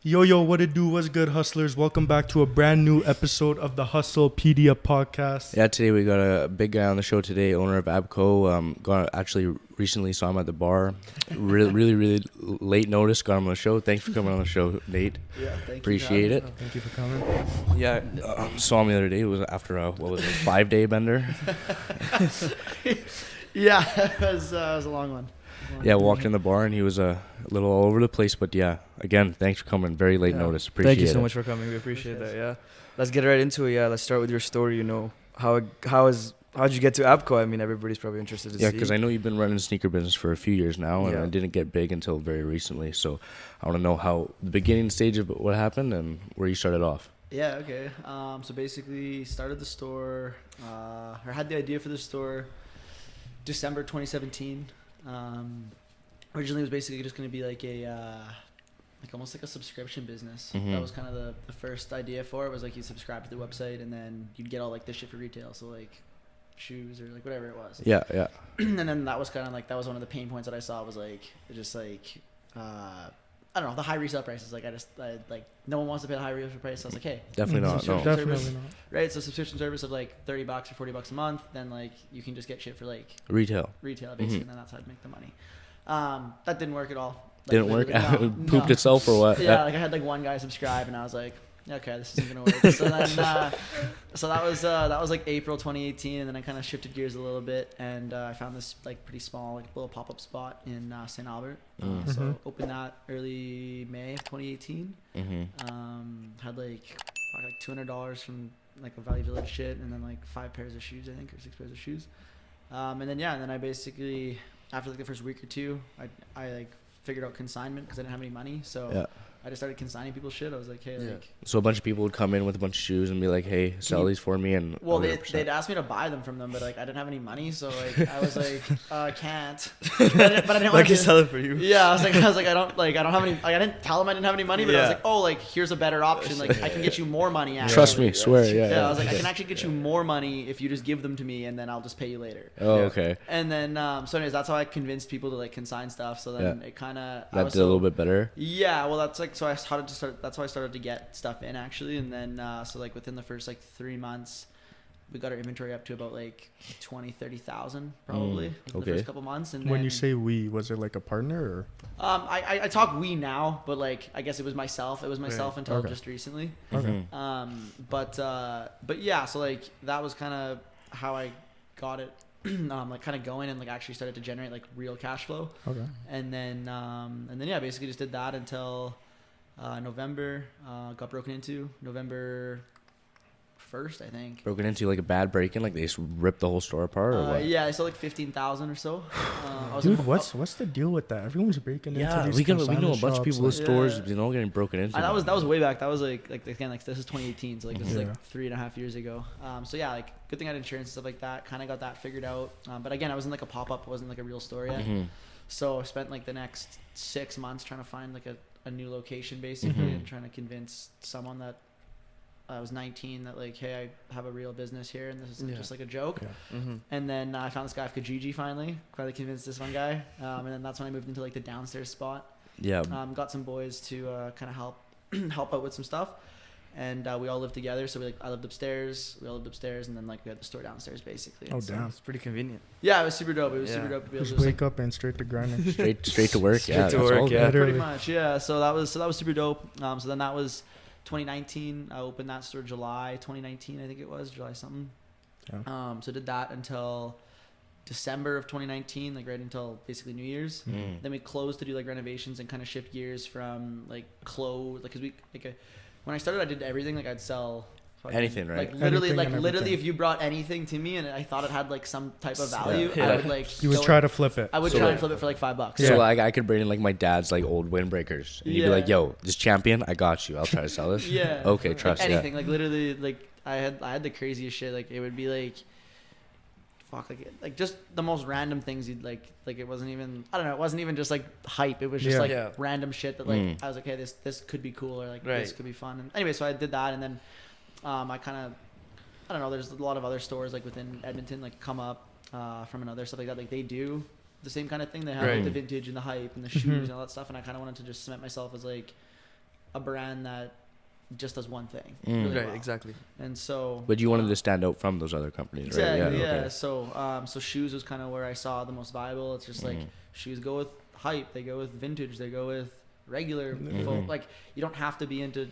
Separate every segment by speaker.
Speaker 1: Yo, what it do? What's good, hustlers? Welcome back to a brand new episode of the HustlePedia podcast.
Speaker 2: Yeah, today we got a big guy on the show today, owner of abco. Actually recently saw him at the bar. Really late notice, got him on the show. Thanks for coming on the show, Nate.
Speaker 3: Yeah, thank you.
Speaker 2: Appreciate it.
Speaker 1: Thank you for coming.
Speaker 2: Yeah, saw him the other day. It was after a 5-day bender.
Speaker 3: Yeah, it was a long one.
Speaker 2: Yeah, walked in the bar and he was a little all over the place. But yeah, again, thanks for coming. Very late notice. Appreciate it.
Speaker 4: Thank you so much for coming. We appreciate that. Yeah, let's get right into it. Yeah, let's start with your story. You know, how'd you get to abco? I mean, everybody's probably interested to see.
Speaker 2: Yeah, because I know you've been running a sneaker business for a few years now, and
Speaker 4: Yeah.
Speaker 2: it didn't get big until very recently. So I want to know how the beginning stage of what happened and where you started off.
Speaker 3: Yeah, okay. So basically, started the store, or had the idea for the store December 2017. Originally, it was basically just going to be like almost like a subscription business.
Speaker 2: Mhm.
Speaker 3: That was kind of the first idea for it. Was like you subscribe to the website and then you'd get all like this shit for retail. So like shoes or like whatever it was.
Speaker 2: Yeah.
Speaker 3: And then that was kind of like, that was one of the pain points that I saw was like, just like, I don't know, the high resale prices. Like like no one wants to pay the high resale price. So I was like, hey,
Speaker 2: Definitely not. No.
Speaker 3: subscription
Speaker 1: Definitely
Speaker 3: service,
Speaker 1: not.
Speaker 3: right? So subscription service of like $30 or $40 a month. Then like you can just get shit for like
Speaker 2: Retail.
Speaker 3: basically, and then that's how I'd make the money. That didn't work at all. Like,
Speaker 2: Didn't work?
Speaker 3: literally,
Speaker 2: It pooped itself or what?
Speaker 3: Yeah, like I had like one guy subscribe and I was like, okay, this isn't gonna work. So then, so that was like April 2018, and then I kind of shifted gears a little bit, and I found this like pretty small like little pop up spot in St. Albert. So opened that early May of 2018. Had like $200 from like a Value Village shit, and then like 5 pairs of shoes, I think, or 6 pairs of shoes. And then I basically, after like the first week or two, I like figured out consignment because I didn't have any money, so.
Speaker 2: Yeah.
Speaker 3: I just started consigning people's shit. I was like, hey, like...
Speaker 2: So a bunch of people would come in with a bunch of shoes and be like, hey, sell these for me. And
Speaker 3: well, they'd ask me to buy them from them, but like I didn't have any money, so like I was like, can't. But I didn't want to
Speaker 4: sell it for you.
Speaker 3: Yeah, I was like, I don't have any. Like, I didn't tell them I didn't have any money, but I was
Speaker 4: Yeah.
Speaker 3: like, oh, like here's a better option. Like I can get you more money. Actually.
Speaker 2: Trust me, swear. Yeah.
Speaker 3: I was like, I can actually get you more money if you just give them to me, and then I'll just pay you later.
Speaker 2: Oh, okay.
Speaker 3: And then, so anyways, that's how I convinced people to like consign stuff. So then it kind of
Speaker 2: That did a little bit better.
Speaker 3: Yeah, well, that's like, so I started to start. That's how I started to get stuff in actually, and then so like within the first like 3 months, we got our inventory up to about like 20,000-30,000 probably the first couple months. And
Speaker 1: when
Speaker 3: then,
Speaker 1: you say we, was it like a partner or?
Speaker 3: I talk we now, but like I guess it was myself. It was myself until just recently.
Speaker 1: Okay.
Speaker 3: But yeah, so like that was kind of how I got it. Like kind of going and like actually started to generate like real cash flow.
Speaker 1: Okay.
Speaker 3: And then yeah, basically just did that until November. Got broken into November 1st, I think.
Speaker 2: Broken into like a bad break-in, like they just ripped the whole store apart or what?
Speaker 3: Yeah, I sold like 15,000 or so.
Speaker 1: Dude, what's the deal with that? Everyone's breaking into these
Speaker 2: we know a
Speaker 1: consignment
Speaker 2: bunch of people with
Speaker 1: shops,
Speaker 2: stores, getting broken into.
Speaker 3: And that was way back. That was like again, like this is 2018, so like this is
Speaker 1: Yeah.
Speaker 3: like 3.5 years ago. So yeah, like good thing I had insurance and stuff like that. Kind of got that figured out. But again, I was in like a pop-up. It wasn't like a real store yet. So I spent like the next 6 months trying to find like a new location basically, and trying to convince someone that I was 19 that like, hey, I have a real business here and this isn't just like a joke.
Speaker 1: Yeah.
Speaker 3: And then I found this guy off Kijiji finally convinced this one guy. And then that's when I moved into like the downstairs spot.
Speaker 2: Yeah.
Speaker 3: Got some boys to kind of help out with some stuff. And we all lived together. So I lived upstairs. We all lived upstairs, and then like we had the store downstairs basically.
Speaker 1: Oh,
Speaker 3: so,
Speaker 1: damn.
Speaker 4: It's pretty convenient.
Speaker 3: yeah, it was super dope. It was
Speaker 4: Yeah.
Speaker 3: super dope to be able
Speaker 1: Just
Speaker 3: to
Speaker 1: wake up and straight to grinding.
Speaker 2: straight to work.
Speaker 4: Straight
Speaker 2: Yeah,
Speaker 4: to
Speaker 2: that's
Speaker 4: work,
Speaker 2: all
Speaker 4: yeah.
Speaker 2: good.
Speaker 3: pretty
Speaker 1: Literally.
Speaker 3: much, yeah. So that was super dope. So then that was 2019. I opened that store July 2019, I think it was July something.
Speaker 1: Yeah.
Speaker 3: So did that until December of 2019, like right until basically New Year's. Then we closed to do like renovations and kind of shift gears from like clothes, like because when I started, I did everything. Like I'd sell
Speaker 2: Anything, right?
Speaker 3: Like literally,
Speaker 1: Anything and
Speaker 3: literally,
Speaker 1: everything.
Speaker 3: if you brought anything to me and I thought it had like some type of value,
Speaker 4: Yeah.
Speaker 3: I would like.
Speaker 1: You would
Speaker 3: go
Speaker 1: try
Speaker 3: and-
Speaker 1: to flip it.
Speaker 3: I would
Speaker 2: So
Speaker 3: try
Speaker 2: like-
Speaker 3: and flip it for like $5.
Speaker 1: Yeah.
Speaker 2: So like I could bring in like my dad's like old windbreakers, and you'd be like, "Yo, this champion, I got you. I'll try to sell this."
Speaker 3: Yeah.
Speaker 2: Okay,
Speaker 3: Like
Speaker 2: trust.
Speaker 3: anything. Like literally, like I had the craziest shit. Like it would be like, fuck, like just the most random things you'd like it wasn't even, I don't know, it wasn't even just like hype. It was just
Speaker 1: Yeah.
Speaker 3: like
Speaker 4: Yeah.
Speaker 3: random shit that like I was like, hey, this could be cool, or like this
Speaker 4: Right.
Speaker 3: could be fun. And anyway, so I did that, and then I kind of, I don't know, there's a lot of other stores like within Edmonton like come up from another stuff like that. Like they do the same kind of thing. They have like
Speaker 4: Right.
Speaker 3: the vintage and the hype and the shoes and all that stuff. And I kind of wanted to just cement myself as like a brand that just does one thing.
Speaker 2: Mm.
Speaker 3: Really
Speaker 4: Right,
Speaker 3: well.
Speaker 4: exactly.
Speaker 3: And so.
Speaker 2: But you wanted to stand out from those other companies, right?
Speaker 3: Exactly. Yeah.
Speaker 2: Okay.
Speaker 3: So shoes was kind of where I saw the most viable. It's just like shoes go with hype. They go with vintage. They go with regular. Like you don't have to be into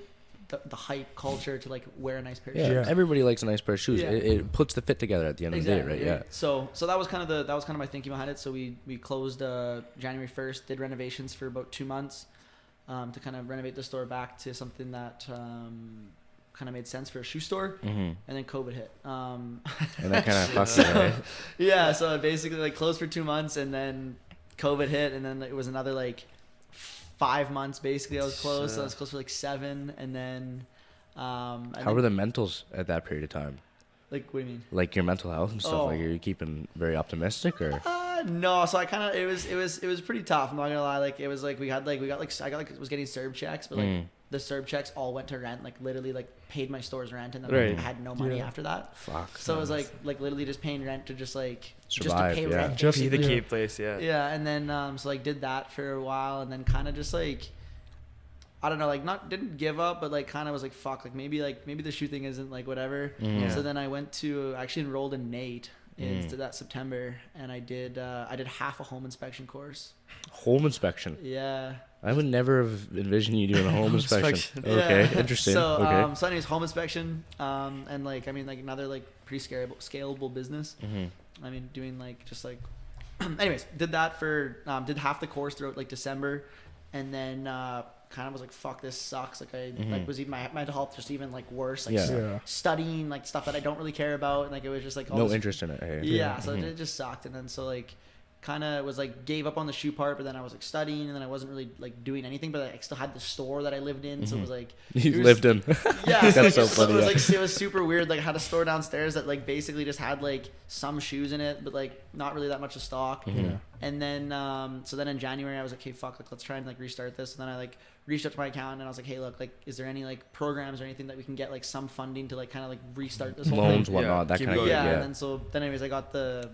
Speaker 3: the hype culture to like wear a nice pair of shoes.
Speaker 2: Yeah. Everybody likes a nice pair of shoes.
Speaker 3: Yeah.
Speaker 2: It puts the fit together at the end of the day, right? Yeah.
Speaker 3: So that was kind of my thinking behind it. So we closed January 1st, did renovations for about 2 months to kind of renovate the store back to something that kind of made sense for a shoe store. And then COVID hit.
Speaker 2: And that kind of fucked it, right?
Speaker 3: Yeah. So it basically like closed for 2 months, and then COVID hit, and then it was another like 5 months basically I was closed. So I was closed for like 7, and then
Speaker 2: How were the mentals at that period of time?
Speaker 3: like, what do you mean?
Speaker 2: Like your mental health and stuff.
Speaker 3: Oh.
Speaker 2: Like, are you keeping very optimistic or?
Speaker 3: No, so I kind of it was pretty tough. I'm not gonna lie. Like it was like I was getting CERB checks, but like the CERB checks all went to rent. Like literally like paid my store's rent, and then like, I had no money after that.
Speaker 2: Fuck.
Speaker 3: So it was like literally just paying rent to just like
Speaker 2: Survive,
Speaker 3: just to pay
Speaker 2: yeah.
Speaker 3: rent.
Speaker 1: Just
Speaker 4: Be the
Speaker 3: basically.
Speaker 4: key place, yeah.
Speaker 3: Yeah, and then so like did that for a while, and then kind of just like I don't know, like didn't give up, but like kind of was like fuck, like maybe the shoe thing isn't like whatever.
Speaker 4: Yeah.
Speaker 3: So then I actually enrolled in NATE into that September, and I did half a home inspection course.
Speaker 2: Home inspection.
Speaker 3: Yeah.
Speaker 2: I would never have envisioned you doing a home inspection. Okay,
Speaker 3: Yeah.
Speaker 2: interesting.
Speaker 3: So
Speaker 2: okay.
Speaker 3: so anyways, home inspection, and like I mean like another like pretty scalable business. I mean doing like just like anyways, did that for did half the course throughout like December, and then kind of was like fuck, this sucks. Like I like was even my mental health just even like worse, like studying like stuff that I don't really care about, and like it was just like all
Speaker 2: No
Speaker 3: this,
Speaker 2: interest in it. Hey.
Speaker 3: yeah, so it just sucked. And then so like kind of was like gave up on the shoe part, but then I was like studying, and then I wasn't really like doing anything, but I still had the store that I lived in, so it was like
Speaker 2: You lived in.
Speaker 3: yeah, so,
Speaker 2: That's so
Speaker 3: like,
Speaker 2: funny,
Speaker 3: it was
Speaker 2: yeah.
Speaker 3: like it was super weird. Like I had a store downstairs that like basically just had like some shoes in it, but like not really that much of stock. And then so then in January I was like, okay, fuck, like let's try and like restart this. And then I like reached out to my accountant, and I was like, hey, look, like is there any like programs or anything that we can get like some funding to like kind of like restart this whole
Speaker 2: Loans,
Speaker 3: thing?
Speaker 2: whatnot, that
Speaker 4: keep
Speaker 2: kind of
Speaker 4: going.
Speaker 3: Yeah,
Speaker 2: yeah.
Speaker 3: and then so then anyways I got the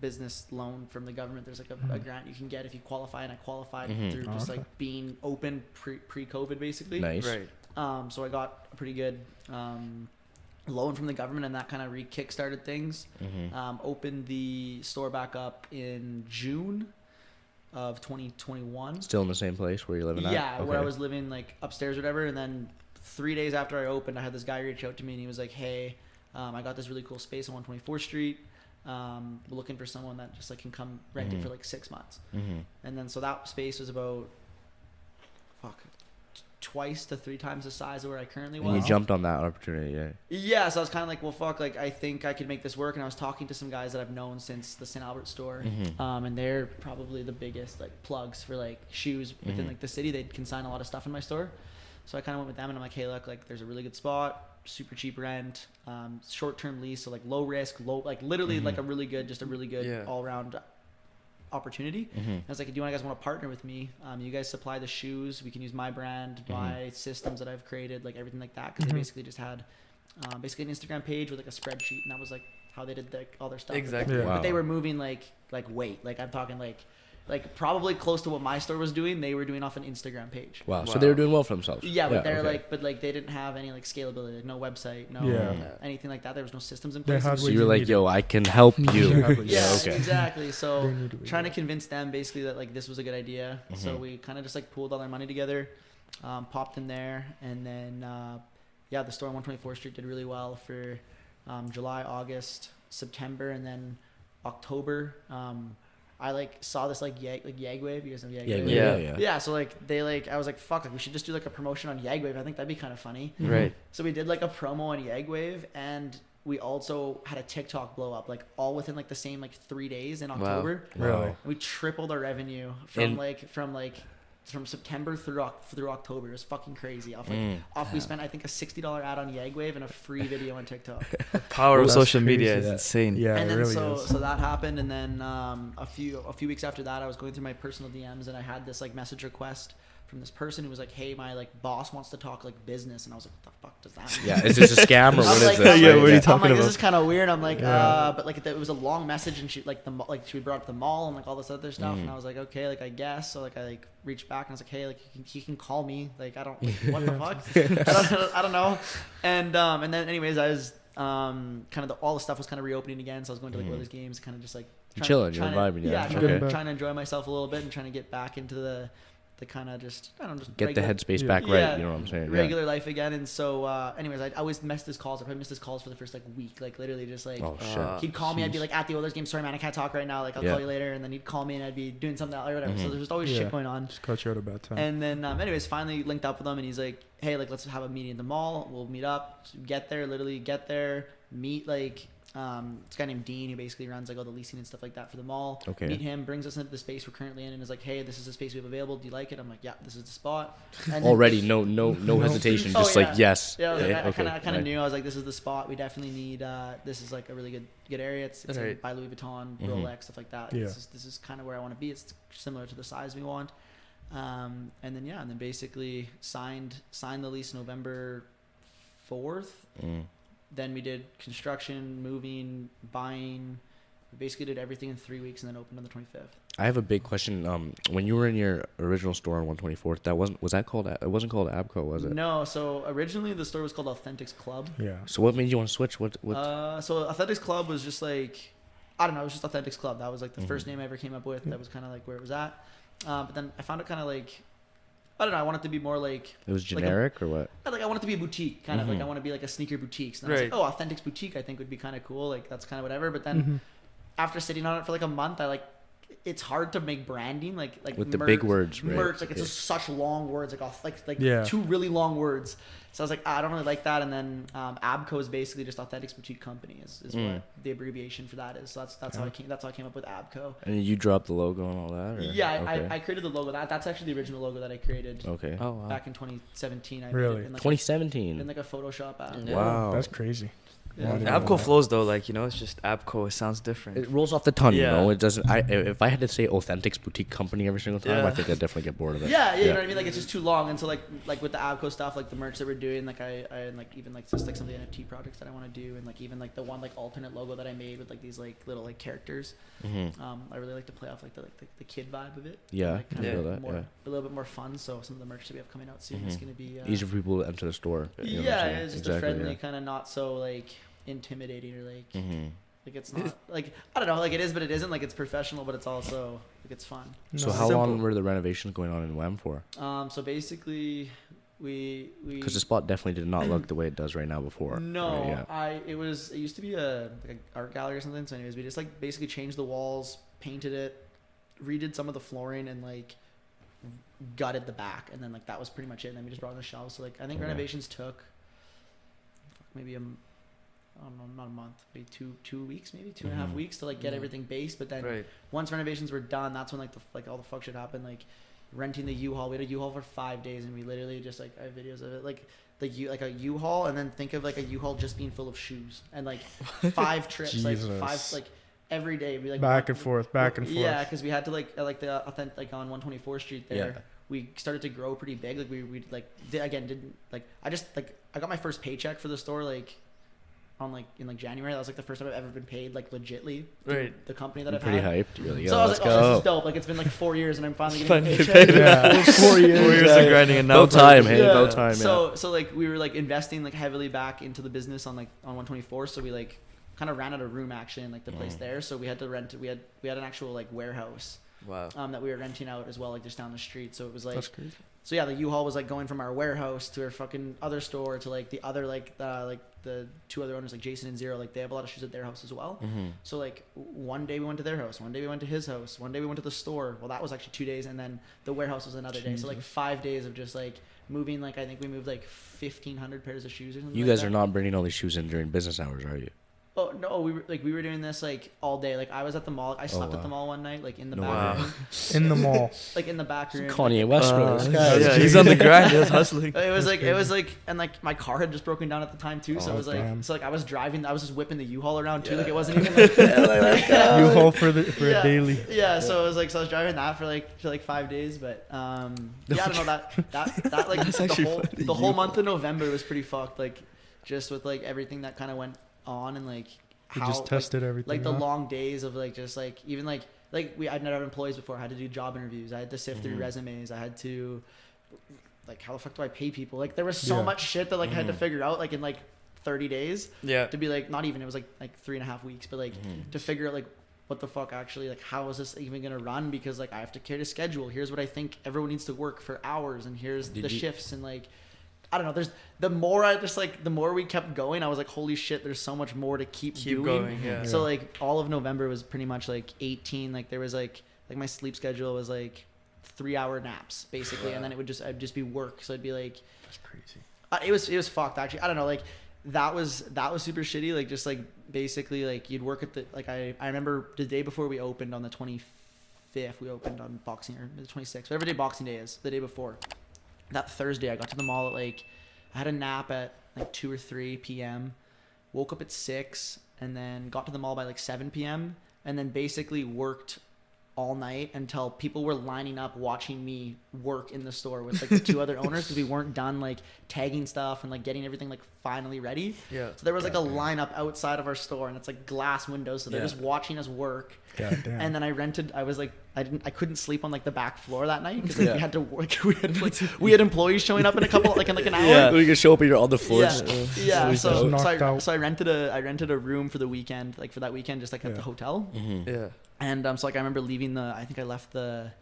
Speaker 3: business loan from the government. There's like a grant you can get if you qualify, and I qualified through just like being open pre-COVID basically.
Speaker 2: Nice.
Speaker 4: Right.
Speaker 3: So I got a pretty good loan from the government, and that kind of kick-started things. Opened the store back up in June of 2021.
Speaker 2: Still in the same place where you're living at?
Speaker 3: Yeah, where I
Speaker 2: Okay.
Speaker 3: was living like upstairs or whatever. And then 3 days after I opened, I had this guy reach out to me, and he was like, hey, I got this really cool space on 124th Street. We're looking for someone that just like can come rent it for like 6 months. And then so that space was about twice to 3 times the size of where I currently was.
Speaker 2: And you jumped on that opportunity, yeah.
Speaker 3: Yeah, so I was kind of like, well, fuck, like I think I could make this work. And I was talking to some guys that I've known since the St. Albert store, and they're probably the biggest like plugs for like shoes within like the city. They consign a lot of stuff in my store, so I kind of went with them, and I'm like, hey, look, like there's a really good spot, super cheap rent, short-term lease, so like low risk, like literally like a really good all-around opportunity. I was like, do you guys want to partner with me? You guys supply the shoes, we can use my brand, my systems that I've created, like everything like that, because they basically just had basically an Instagram page with like a spreadsheet, and that was like how they did all their stuff.
Speaker 4: Exactly.
Speaker 1: Yeah.
Speaker 2: Wow.
Speaker 3: But they were moving like weight, like I'm talking like probably close to what my store was doing. They were doing off an Instagram page.
Speaker 2: Wow. So they were doing well for themselves.
Speaker 3: Yeah, but they're
Speaker 2: okay.
Speaker 3: like they didn't have any like scalability, like no website, no anything like that. There was no systems in
Speaker 1: They
Speaker 3: place.
Speaker 1: had
Speaker 2: So
Speaker 1: what
Speaker 2: you were
Speaker 1: you
Speaker 2: like,
Speaker 1: needed.
Speaker 2: yo, I can help you.
Speaker 1: Exactly.
Speaker 3: Yeah,
Speaker 2: okay.
Speaker 3: exactly. So
Speaker 1: They needed what you
Speaker 3: trying to
Speaker 1: needed.
Speaker 3: convince them basically that like this was a good idea. So we kind of just like pooled all our money together, popped in there, and then the store on 124th Street did really well for July, August, September, and then October. I like saw this like Yagwave. You guys know Yagwave?
Speaker 2: Yeah.
Speaker 3: Yeah, so like they like I was like fuck, like we should just do like a promotion on Yagwave. I think that'd be kind of funny.
Speaker 4: Right.
Speaker 3: So we did like a promo on Yagwave, and we also had a TikTok blow up like all within like the same like 3 days in October.
Speaker 1: Really?
Speaker 3: We tripled our revenue from September through October. It was fucking crazy. We spent I think a $60 ad on Yagwave and a free video on TikTok.
Speaker 4: Power of
Speaker 1: That's
Speaker 4: social
Speaker 1: crazy.
Speaker 4: media is
Speaker 2: Yeah.
Speaker 4: insane.
Speaker 1: Yeah,
Speaker 3: And
Speaker 1: it
Speaker 3: then
Speaker 1: really
Speaker 3: so
Speaker 1: is.
Speaker 3: that happened, and then a few weeks after that, I was going through my personal DMs, and I had this like message request from this person who was like, hey, my like boss wants to talk like business, and I was like, what the fuck does that mean?
Speaker 2: Yeah, is this a scam or what is
Speaker 3: like,
Speaker 2: this?
Speaker 4: Yeah, what are you
Speaker 3: I'm
Speaker 4: talking
Speaker 3: like,
Speaker 4: about?
Speaker 3: this is kind of weird. I'm like, but like it was a long message, and she like she brought up the mall and like all this other stuff, and I was like, okay, like I guess. So like I like reached back and I was like, hey, like he can call me. Like I don't, like, what the fuck? I don't know. And then anyways, I was kind of all the stuff was kind of reopening again, so I was going to like Oilers games, kind of just like
Speaker 2: chilling, you're vibing,
Speaker 3: yeah,
Speaker 2: okay.
Speaker 3: trying to enjoy myself a little bit and trying to get back into the kind of just I don't know, just
Speaker 2: Get
Speaker 3: regular,
Speaker 2: the headspace back right, you know what I'm saying?
Speaker 3: regular life again. And so anyways, I always missed his calls. I probably missed his calls for the first like week, like literally just like he'd call me, I'd be like at the Oilers game, sorry man, I can't talk right now, like I'll call you later, and then he'd call me and I'd be doing something else or whatever. So there's just always shit going on.
Speaker 1: Just caught you at a bad time.
Speaker 3: And then anyways, finally linked up with him, and he's like, hey, like let's have a meeting at the mall, we'll meet up. So get there, meet like this guy named Dean, who basically runs like all the leasing and stuff like that for the mall.
Speaker 2: Okay.
Speaker 3: Meet him, brings us into the space we're currently in, and is like, hey, this is the space we have available, do you like it? I'm like, yeah, this is the spot. And
Speaker 2: Already no hesitation, just like yes.
Speaker 3: Yeah, I
Speaker 2: Okay,
Speaker 3: kind of knew. I was like, this is the spot, we definitely need this is like a really good area. It's like by Louis Vuitton, Rolex, stuff like that.
Speaker 1: Yeah.
Speaker 3: This is kind of where I want to be. It's similar to the size we want. And then basically signed the lease November 4th. Then we did construction, moving, buying. We basically did everything in 3 weeks, and then opened on the 25th.
Speaker 2: I have a big question. When you were in your original store on 124th, it wasn't called Abco, was it?
Speaker 3: No, so originally the store was called Authentics Club.
Speaker 1: Yeah.
Speaker 2: So what made you want to switch? What?
Speaker 3: So Authentics Club was just like, I don't know, it was just Authentics Club. That was like the first name I ever came up with. That was kind of like where it was at. But then I found it kind of like, I don't know, I want it to be more like...
Speaker 2: It was generic or what?
Speaker 3: I want it to be a boutique, kind of. Like I want to be like a sneaker boutique. So then I was like, oh, Authentics Boutique I think would be kind of cool. Like that's kind of whatever. But then after sitting on it for like a month, it's hard to make branding like
Speaker 2: with the big words, right?
Speaker 3: Merch, like it's just such long words, like two really long words. So I was like, I don't really like that. And then Abco is basically just Authentics Boutique Company is what the abbreviation for that is. So that's how I came up with Abco.
Speaker 2: And you dropped the logo and all that? Or?
Speaker 3: Yeah,
Speaker 2: okay.
Speaker 3: I created the logo. That's actually the original logo that I created.
Speaker 2: Okay.
Speaker 4: Oh, wow.
Speaker 3: Back in 2017. I
Speaker 1: Really?
Speaker 3: made it in like
Speaker 2: 2017.
Speaker 3: in like a Photoshop app.
Speaker 4: Yeah.
Speaker 2: Wow.
Speaker 1: That's crazy.
Speaker 3: Yeah.
Speaker 4: Abco flows though, like it's just Abco. It sounds different.
Speaker 2: It rolls off the tongue,
Speaker 4: Yeah.
Speaker 2: It doesn't. If I had to say Authentics Boutique Company every single time, I think I'd definitely get bored of it.
Speaker 3: Yeah, you know what I mean. Like it's just too long, and so like with the Abco stuff, like the merch that we're doing, like I like even like just like some of the NFT projects that I want to do, and like even like the one like alternate logo that I made with like these like little like characters. I really like to play off like the kid vibe of it.
Speaker 2: Yeah,
Speaker 3: like,
Speaker 2: I feel that.
Speaker 3: More,
Speaker 2: Yeah.
Speaker 3: a little bit more fun. So some of the merch that we have coming out soon is going to be
Speaker 2: easier for people to enter the store. You know what I'm saying?
Speaker 3: It's just a friendly kind of not so like intimidating or like like it's not like I don't know, like it is but it isn't, like it's professional but it's also like it's fun.
Speaker 2: So how long were the renovations going on in WEM for?
Speaker 3: So basically we
Speaker 2: because the spot definitely did not look the way it does right now before.
Speaker 3: No, right? It used to be a art gallery or something. So anyways, we just like basically changed the walls, painted it, redid some of the flooring, and like gutted the back, and then like that was pretty much it. And then we just brought in the shelves. So like I think renovations took maybe I don't know, not a month, maybe 2 weeks, maybe 2.5 weeks to like get everything based. But then once renovations were done, that's when like all the fuck shit happened. Like renting the U-Haul, we had a U-Haul for 5 days, and we literally just like I have videos of it, like like a U-Haul, and then think of like a U-Haul just being full of shoes, and like 5 trips, like 5 like every day we like
Speaker 1: back and forth.
Speaker 3: Yeah, because we had to like the authentic like on 124th Street there. We started to grow pretty big. Like we like didn't like I got my first paycheck for the store like in January. That was like the first time I've ever been paid like legitly. The company that I've
Speaker 2: pretty
Speaker 3: had.
Speaker 2: hyped. You're like,
Speaker 3: so I was like,
Speaker 2: go.
Speaker 3: this is dope. Like it's been like 4 years and I'm finally getting a paycheck.
Speaker 1: Yeah.
Speaker 4: 4 years of grinding and now
Speaker 2: About time, hey, about time.
Speaker 3: So like we were like investing like heavily back into the business on 124. So we like kind of ran out of room actually in like the place there. So we had to rent. We had an actual like warehouse.
Speaker 4: Wow.
Speaker 3: That we were renting out as well, like just down the street. So it was like,
Speaker 1: That's crazy.
Speaker 3: So yeah, the U-Haul was like going from our warehouse to our fucking other store to like the other like the 2 other owners like Jason and Zero, like they have a lot of shoes at their house as well. So like one day we went to their house, one day we went to his house, one day we went to the store. Well, that was actually 2 days, and then the warehouse was another day. So like 5 days of just like moving. Like I think we moved like 1,500 pairs of shoes or something.
Speaker 2: You guys are not bringing all these shoes in during business hours, are you?
Speaker 3: Oh no, we were doing this like all day. Like I was at the mall. I slept at the mall one night, like in the back room.
Speaker 1: In the mall.
Speaker 3: Like in the back room.
Speaker 2: Kanye West, bro. This guy.
Speaker 4: Yeah, he's on the grind. He's hustling.
Speaker 3: It was like, and like my car had just broken down at the time too. So it was like,
Speaker 1: damn.
Speaker 3: so like I was driving. I was just whipping the U-Haul around too. Like it wasn't even like
Speaker 1: U-Haul for a daily.
Speaker 3: Yeah, so it was like, so I was driving that for like 5 days, but yeah, I don't know that like the whole month of November was pretty fucked. Like just with like everything that kind of went on and like how
Speaker 1: just tested
Speaker 3: like,
Speaker 1: everything.
Speaker 3: Like the long days of like just like even like I'd never had employees before. I had to do job interviews. I had to sift through resumes. I had to like how the fuck do I pay people? Like there was so much shit that like I had to figure out like in like 30 days.
Speaker 4: Yeah.
Speaker 3: To be like not even it was like 3.5 weeks, but like to figure out like what the fuck actually like how is this even gonna run, because like I have to create a schedule. Here's what I think everyone needs to work for hours, and here's the shifts, and like I don't know. There's the more we kept going, I was like, holy shit, there's so much more to keep doing.
Speaker 4: Going, yeah.
Speaker 3: So like all of November was pretty much like 18. Like there was like my sleep schedule was like 3-hour naps basically, and then I'd just be work. So it'd be like
Speaker 1: That's crazy.
Speaker 3: It was fucked actually. I don't know. Like that was super shitty. Like just like basically like you'd work at the like I remember the day before we opened on the 25th. We opened on Boxing or the 26th, whatever day Boxing Day is. The day before. That Thursday, I got to the mall at like, I had a nap at like 2 or 3 p.m., woke up at 6, and then got to the mall by like 7 p.m., and then basically worked all night until people were lining up watching me work in the store with like the 2 other owners, because we weren't done like tagging stuff and like getting everything like finally ready.
Speaker 4: Yeah.
Speaker 3: So there was like a lineup outside of our store, and it's like glass windows, so they're just watching us work.
Speaker 1: God damn.
Speaker 3: And then I couldn't sleep on like the back floor that night because like, we had to work. We had employees showing up in an hour.
Speaker 2: Yeah, you can show up on the floors.
Speaker 3: Yeah. So I rented a room for the weekend, like for that weekend, just like at the hotel.
Speaker 4: Yeah.
Speaker 3: And so like I remember leaving I think I left the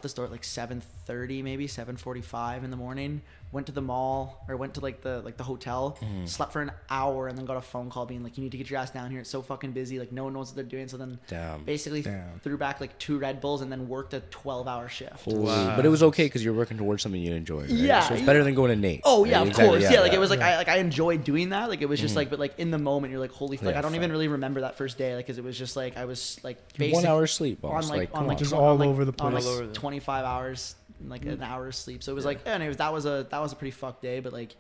Speaker 3: store at like 7:30, maybe 7:45 in the morning. Went to the mall, or went to like the hotel, slept for an hour, and then got a phone call being like, you need to get your ass down here. It's so fucking busy. Like no one knows what they're doing. So then basically threw back like 2 Red Bulls and then worked a 12-hour shift.
Speaker 2: Wow. But it was okay because you're working towards something you enjoy, right?
Speaker 3: Yeah.
Speaker 2: So it's better than going to Nate.
Speaker 3: Oh yeah,
Speaker 2: right?
Speaker 3: of course. Yeah, like it was like
Speaker 2: yeah.
Speaker 3: I enjoyed doing that. Like it was just like, but like in the moment you're like, holy fuck.
Speaker 2: Yeah,
Speaker 3: I don't even really remember that first day, like because it was just like I was like basic
Speaker 2: 1 hour sleep, boss.
Speaker 1: Just all over the place.
Speaker 3: On like 25 hours, like an hour's sleep. So it was like, anyways, that was a pretty fucked day. But like,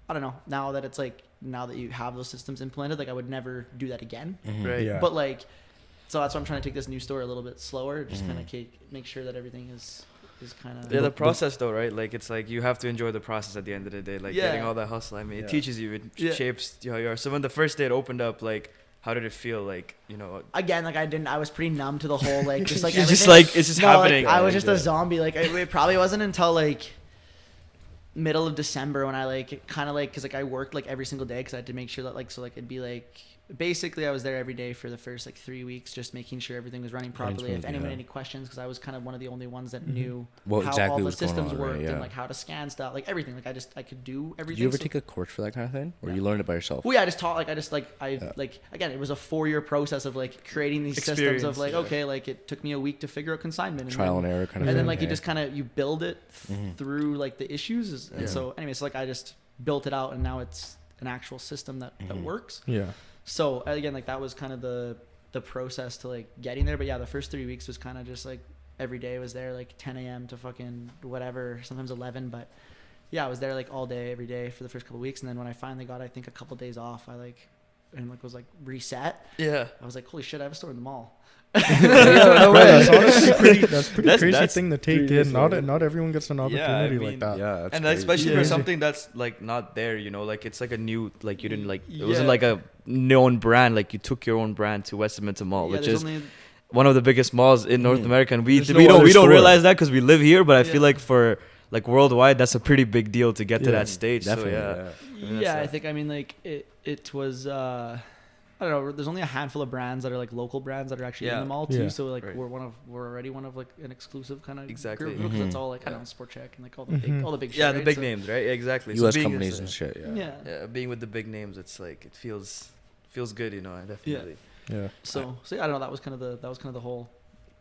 Speaker 3: I don't know. Now that you have those systems implemented, like I would never do that again.
Speaker 4: Right.
Speaker 1: Yeah.
Speaker 3: But like, so that's why I'm trying to take this new store a little bit slower, just kind of make sure that everything is kind of
Speaker 4: the process though, right? Like it's like you have to enjoy the process at the end of the day. Like getting all that hustle. I mean, it teaches you, it shapes how you are. So when the first day it opened up, like how did it feel? Like, you know,
Speaker 3: again, like I was pretty numb to the whole like just like
Speaker 4: it's just like it's just happening.
Speaker 3: Like, I was just a zombie. Like it probably wasn't until like middle of December when I like kind of like, because like I worked like every single day because I had to make sure that like, so like it'd be like basically I was there every day for the first like 3 weeks, just making sure everything was running properly. If anyone had any questions, because I was kind of one of the only ones that knew how all the systems worked and like how to scan stuff, like everything. Like I could do everything.
Speaker 2: Did you ever take a course for that kind of thing, or you learned it by yourself?
Speaker 3: Well, yeah, I just taught like again, it was a 4-year process of like creating these systems of like okay, like it took me a week to figure out consignment,
Speaker 2: trial and error kind of thing.
Speaker 3: And then like you just kind of you build it through like the issues, and so anyways, like I just built it out, and now it's an actual system that works.
Speaker 1: Yeah.
Speaker 3: So again, like that was kind of the process to like getting there. But yeah, the first 3 weeks was kind of just like every day was there like 10 a.m. to fucking whatever, sometimes 11. But yeah, I was there like all day, every day for the first couple of weeks. And then when I finally got, I think a couple of days off, I like was like reset. Yeah. I was like, holy shit, I have a store in the mall.
Speaker 1: No way. That's honestly that's crazy thing to take in. Not everyone gets an opportunity like that.
Speaker 2: Yeah,
Speaker 4: and especially for something that's like not there, you know, like it's like a new, like you didn't like it wasn't like a known brand, like you took your own brand to Westminster Mall, which is one of the biggest malls in North America, and we don't realize that because we live here, but I feel like for like worldwide that's a pretty big deal to get to that stage.
Speaker 2: Definitely.
Speaker 3: So, I think I mean like it was I don't know. There's only a handful of brands that are like local brands that are actually in the mall too. So like we're already one of like an exclusive kind of group, because it's all like I don't know, Sport Check and like all the big shit,
Speaker 4: the big names, right? Exactly.
Speaker 2: U.S. companies and shit.
Speaker 4: Yeah. Being with the big names, it's like it feels good, you know. Definitely.
Speaker 3: Yeah. So I don't know. That was kind of the whole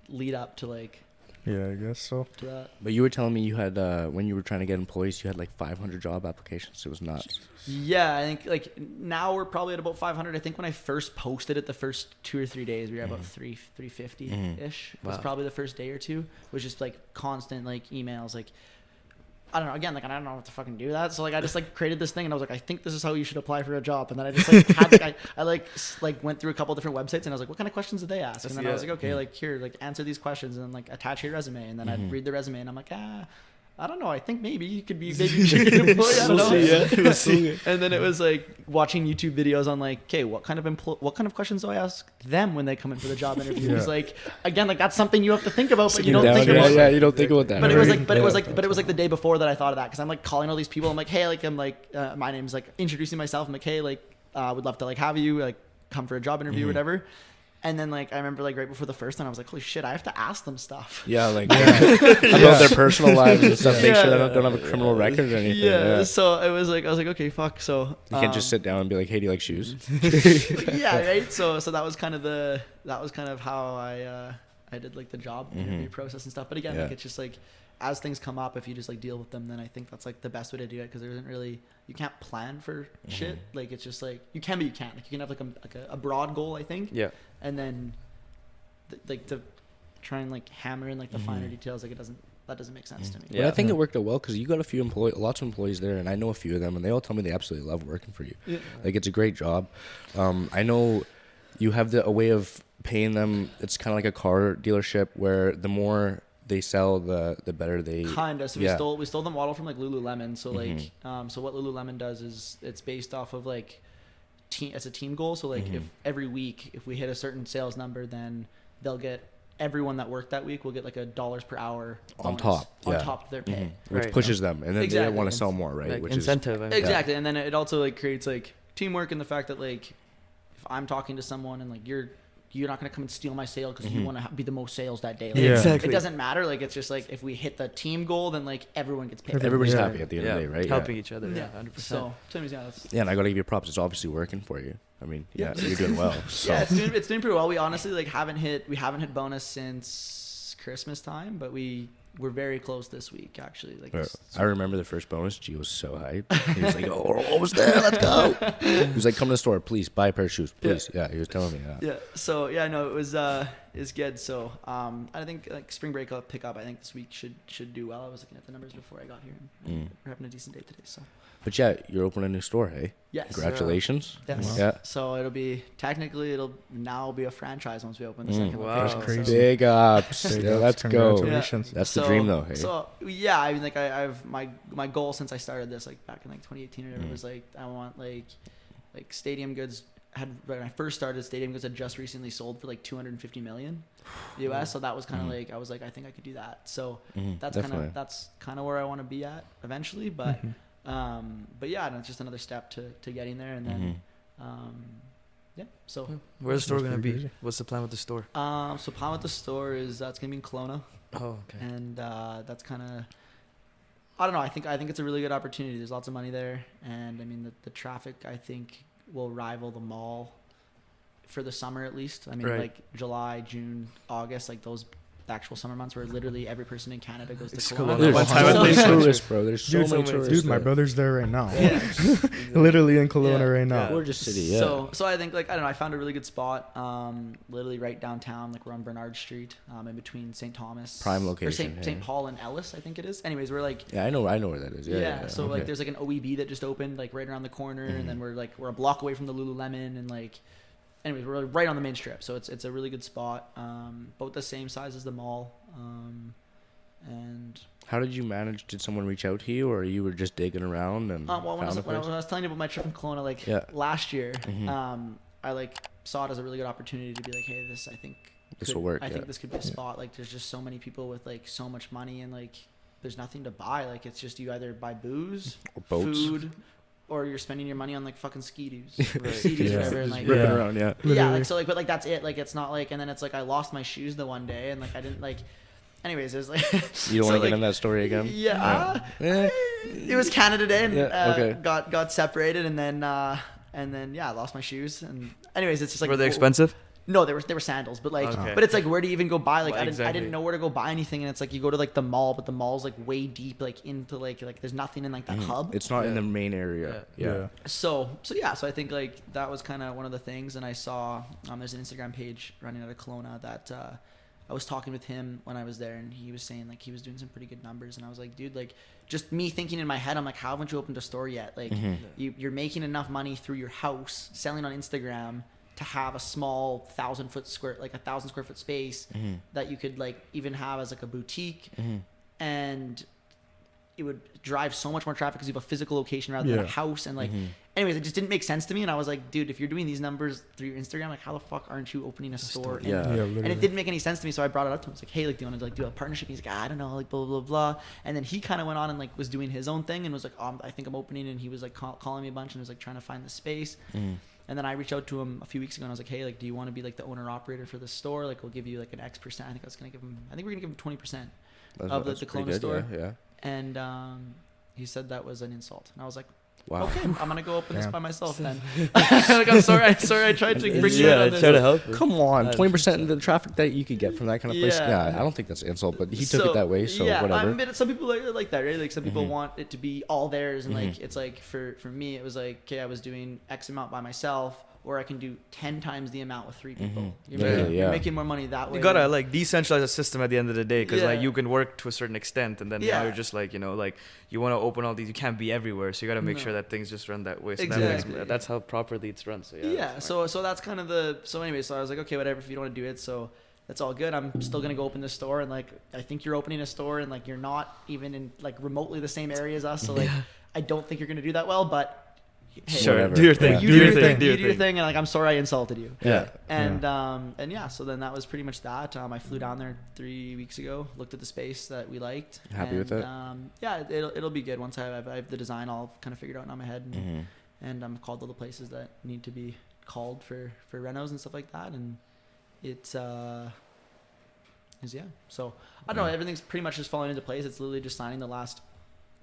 Speaker 3: lead up to like
Speaker 1: Yeah, I guess so.
Speaker 3: to that.
Speaker 2: But you were telling me you had when you were trying to get employees, you had like 500 job applications. It was nuts.
Speaker 3: Yeah, I think like now we're probably at about 500. I think when I first posted it, the first 2 or 3 days, we were about 350 ish. Was probably the first day or two. It was just like constant like emails, like I don't know. Again, like I don't know what to fucking do that. So like I just like created this thing and I was like, I think this is how you should apply for a job. And then I just like had like I like went through a couple different websites and I was like, what kind of questions did they ask? And then I was like, okay, like here, like answer these questions and then like attach your resume. And then I'd read the resume and I'm like, I don't know. I think maybe you could be maybe you should be an employee. I don't know.
Speaker 4: We'll see.
Speaker 3: And then it was like watching YouTube videos on like, okay, what kind of questions do I ask them when they come in for the job interview? It's like, again, like that's something you have to think about, but you don't think about.
Speaker 2: Yeah, you don't think about that.
Speaker 3: But it was like, but it was like the day before that I thought of that because I'm like calling all these people. I'm like, hey, like my name's like introducing myself. I'm like, hey, like would love to like have you like come for a job interview or whatever. And then, like, I remember, like, right before the first one, I was like, holy shit, I have to ask them stuff.
Speaker 2: Yeah, like, about their personal lives and stuff. Make sure they don't have a criminal record or anything.
Speaker 3: Yeah, so it was like, I was like, okay, fuck. So
Speaker 2: you can't just sit down and be like, hey, do you like shoes?
Speaker 3: Yeah, right? So that was kind of how I did, like, the job interview process and stuff. But again, like, it's just, like, as things come up, if you just, like, deal with them, then I think that's, like, the best way to do it because there isn't really, you can't plan for shit. Like, it's just, like, you can, but you can't. Like, you can have, like, a broad goal, I think.
Speaker 4: Yeah.
Speaker 3: And then, like, to try and, like, hammer in, like, the finer details, like, that doesn't make sense to me.
Speaker 2: Yeah, but I think it worked out well because you got lots of employees there, and I know a few of them, and they all tell me they absolutely love working for you. Yeah. Like, it's a great job. I know you have a way of paying them. It's kind of like a car dealership where the more they sell, the better they.
Speaker 3: Kinda. So we stole the model from like Lululemon. So like, so what Lululemon does is it's based off of like it's a team goal. So like if every week if we hit a certain sales number, then they'll get everyone that worked that week will get like $1 per hour
Speaker 2: on top
Speaker 3: of their pay,
Speaker 2: which pushes them, and then they want to sell more, right?
Speaker 4: Like
Speaker 2: which
Speaker 4: incentive.
Speaker 3: Exactly, and then it also like creates like teamwork in the fact that like if I'm talking to someone and like you're not going to come and steal my sale because you want to be the most sales that day. Like,
Speaker 4: Exactly.
Speaker 3: It doesn't matter. Like, it's just like if we hit the team goal, then like everyone gets paid.
Speaker 2: Everybody's happy at the end of the day, right?
Speaker 4: Helping each other. Yeah, 100%.
Speaker 3: So,
Speaker 2: and I got to give you props. It's obviously working for you. I mean, you're doing well. So.
Speaker 3: Yeah, it's doing pretty well. We honestly like haven't hit bonus since Christmas time, but we're very close this week actually. Like
Speaker 2: I remember the first bonus. G was so hyped. He was like, "Oh, we're almost there. Let's go." He was like, "Come to the store, please. Buy a pair of shoes, please." Yeah, he was telling me that.
Speaker 3: Yeah. So no, it was it's good. So I think like spring break pickup. I think this week should do well. I was looking at the numbers before I got here. And we're having a decent day today. So.
Speaker 2: But yeah, you're opening a new store, hey?
Speaker 3: Yes.
Speaker 2: Congratulations.
Speaker 3: Yes.
Speaker 2: Wow. Yeah.
Speaker 3: So it'll now be a franchise once we open the second
Speaker 4: Wow.
Speaker 3: location.
Speaker 1: That's crazy.
Speaker 2: Big ups. Let's go.
Speaker 1: Congratulations.
Speaker 2: That's the dream, though. Hey.
Speaker 3: So yeah, I mean, like I've my goal since I started this, like back in like 2018 or whatever, was like I want like Stadium Goods when I first started, Stadium Goods had just recently sold for like 250 million US. So that was kind of like I was like I think I could do that. So that's kind of where I want to be at eventually, but. But yeah, no, it's just another step to getting there, and then, So
Speaker 4: where's the store gonna be? Crazy. What's the plan with the store?
Speaker 3: So plan with the store is it's gonna be in Kelowna.
Speaker 4: Oh, okay.
Speaker 3: And that's kind of, I don't know. I think it's a really good opportunity. There's lots of money there, and I mean the traffic I think will rival the mall for the summer at least. I mean like July, June, August, like those. The actual summer months where literally every person in Canada goes to Kelowna.
Speaker 2: There's so many tourists, bro. There's so many tourists.
Speaker 1: Dude, my brother's there right now. Yeah. Literally in Kelowna right now.
Speaker 2: Gorgeous city, yeah.
Speaker 3: So I think like I don't know. I found a really good spot, literally right downtown. Like we're on Bernard Street, in between St. Thomas,
Speaker 2: prime location,
Speaker 3: or St. Paul and Ellis, I think it is. Anyways, we're like
Speaker 2: I know where that is. Yeah.
Speaker 3: So like there's like an OEB that just opened like right around the corner, and then we're a block away from the Lululemon, and like. Anyways, we're right on the main strip, so it's a really good spot. Both the same size as the mall. And
Speaker 2: how did you manage? Did someone reach out to you, or you were just digging around and
Speaker 3: when I was telling you about my trip in Kelowna, last year, I like saw it as a really good opportunity to be like, hey, this I think
Speaker 2: this will work.
Speaker 3: I think this could be a spot. Like, there's just so many people with like so much money, and like there's nothing to buy. Like, it's just you either buy booze,
Speaker 2: or boats.
Speaker 3: Food. Or you're spending your money on like fucking ski-doos, whatever, and like
Speaker 2: ripping around,
Speaker 3: like so like, but like that's it. Like it's not like, and then it's like I lost my shoes the one day, and like I didn't like. Anyways, it was like.
Speaker 2: You don't want to get in that story again.
Speaker 3: Yeah. It was Canada Day, and got separated, and then I lost my shoes, and anyways, it's just like.
Speaker 4: Were they expensive?
Speaker 3: No, they were sandals, but like,
Speaker 4: Okay.
Speaker 3: but it's like, where do you even go buy? Like,
Speaker 4: Well,
Speaker 3: I
Speaker 4: exactly.
Speaker 3: didn't know where to go buy anything, and it's like you go to like the mall, but the mall's like way deep, like into like there's nothing in like that hub.
Speaker 2: It's not in the main area. Yeah.
Speaker 3: So I think like that was kind of one of the things, and I saw there's an Instagram page running out of Kelowna that I was talking with him when I was there, and he was saying like he was doing some pretty good numbers, and I was like, dude, like just me thinking in my head, I'm like, how haven't you opened a store yet? Like you're making enough money through your house selling on Instagram to have a small 1,000 square foot space that you could like even have as like a boutique, and it would drive so much more traffic because you have a physical location rather than a house. And like, anyways, it just didn't make sense to me. And I was like, dude, if you're doing these numbers through your Instagram, like how the fuck aren't you opening a store? And it didn't make any sense to me. So I brought it up to him. I was like, hey, like, do you want to like do a partnership? He's like, I don't know, like blah, blah, blah. And then he kind of went on and like was doing his own thing and was like, I think I'm opening. And he was like calling me a bunch and was like trying to find the space. And then I reached out to him a few weeks ago and I was like, hey, like, do you want to be like the owner operator for the store? Like, we'll give you like an X percent. I think we're going to give him 20% of the Kelowna store.
Speaker 2: Yeah.
Speaker 3: And he said that was an insult. And I was like,
Speaker 2: Wow.
Speaker 3: okay, I'm going to go open this by myself then. Like, I'm sorry I tried to bring you in on this.
Speaker 4: try to help.
Speaker 2: Come on, 20% of the traffic that you could get from that kind of place. Yeah, I don't think that's an insult, but he took it that way, so whatever.
Speaker 3: Yeah, some people are like that, right? Like some people want it to be all theirs, and like it's like for me, it was like, okay, I was doing X amount by myself, or I can do 10 times the amount with 3 people. You're making more money that way.
Speaker 4: You gotta like decentralize the system at the end of the day, because like you can work to a certain extent, and then now you're just like, you know, like you want to open all these, you can't be everywhere, so you gotta make sure that things just run that way. So that's how properly it's run. So
Speaker 3: so that's kind of so I was like, okay, whatever, if you don't want to do it, so that's all good. I'm still gonna go open this store, and like I think you're opening a store, and like you're not even in like remotely the same area as us, so like I don't think you're gonna do that well, but hey,
Speaker 4: sure,
Speaker 2: whatever.
Speaker 4: do your thing.
Speaker 3: You do your thing, and like I'm sorry I insulted you. So then that was pretty much that. I flew down there 3 weeks ago, looked at the space that we liked.
Speaker 2: Happy with it?
Speaker 3: It'll be good once I have the design all kind of figured out in my head, and I'm called all the places that need to be called for renos and stuff like that, and it's so I don't know, everything's pretty much just falling into place. It's literally just signing the last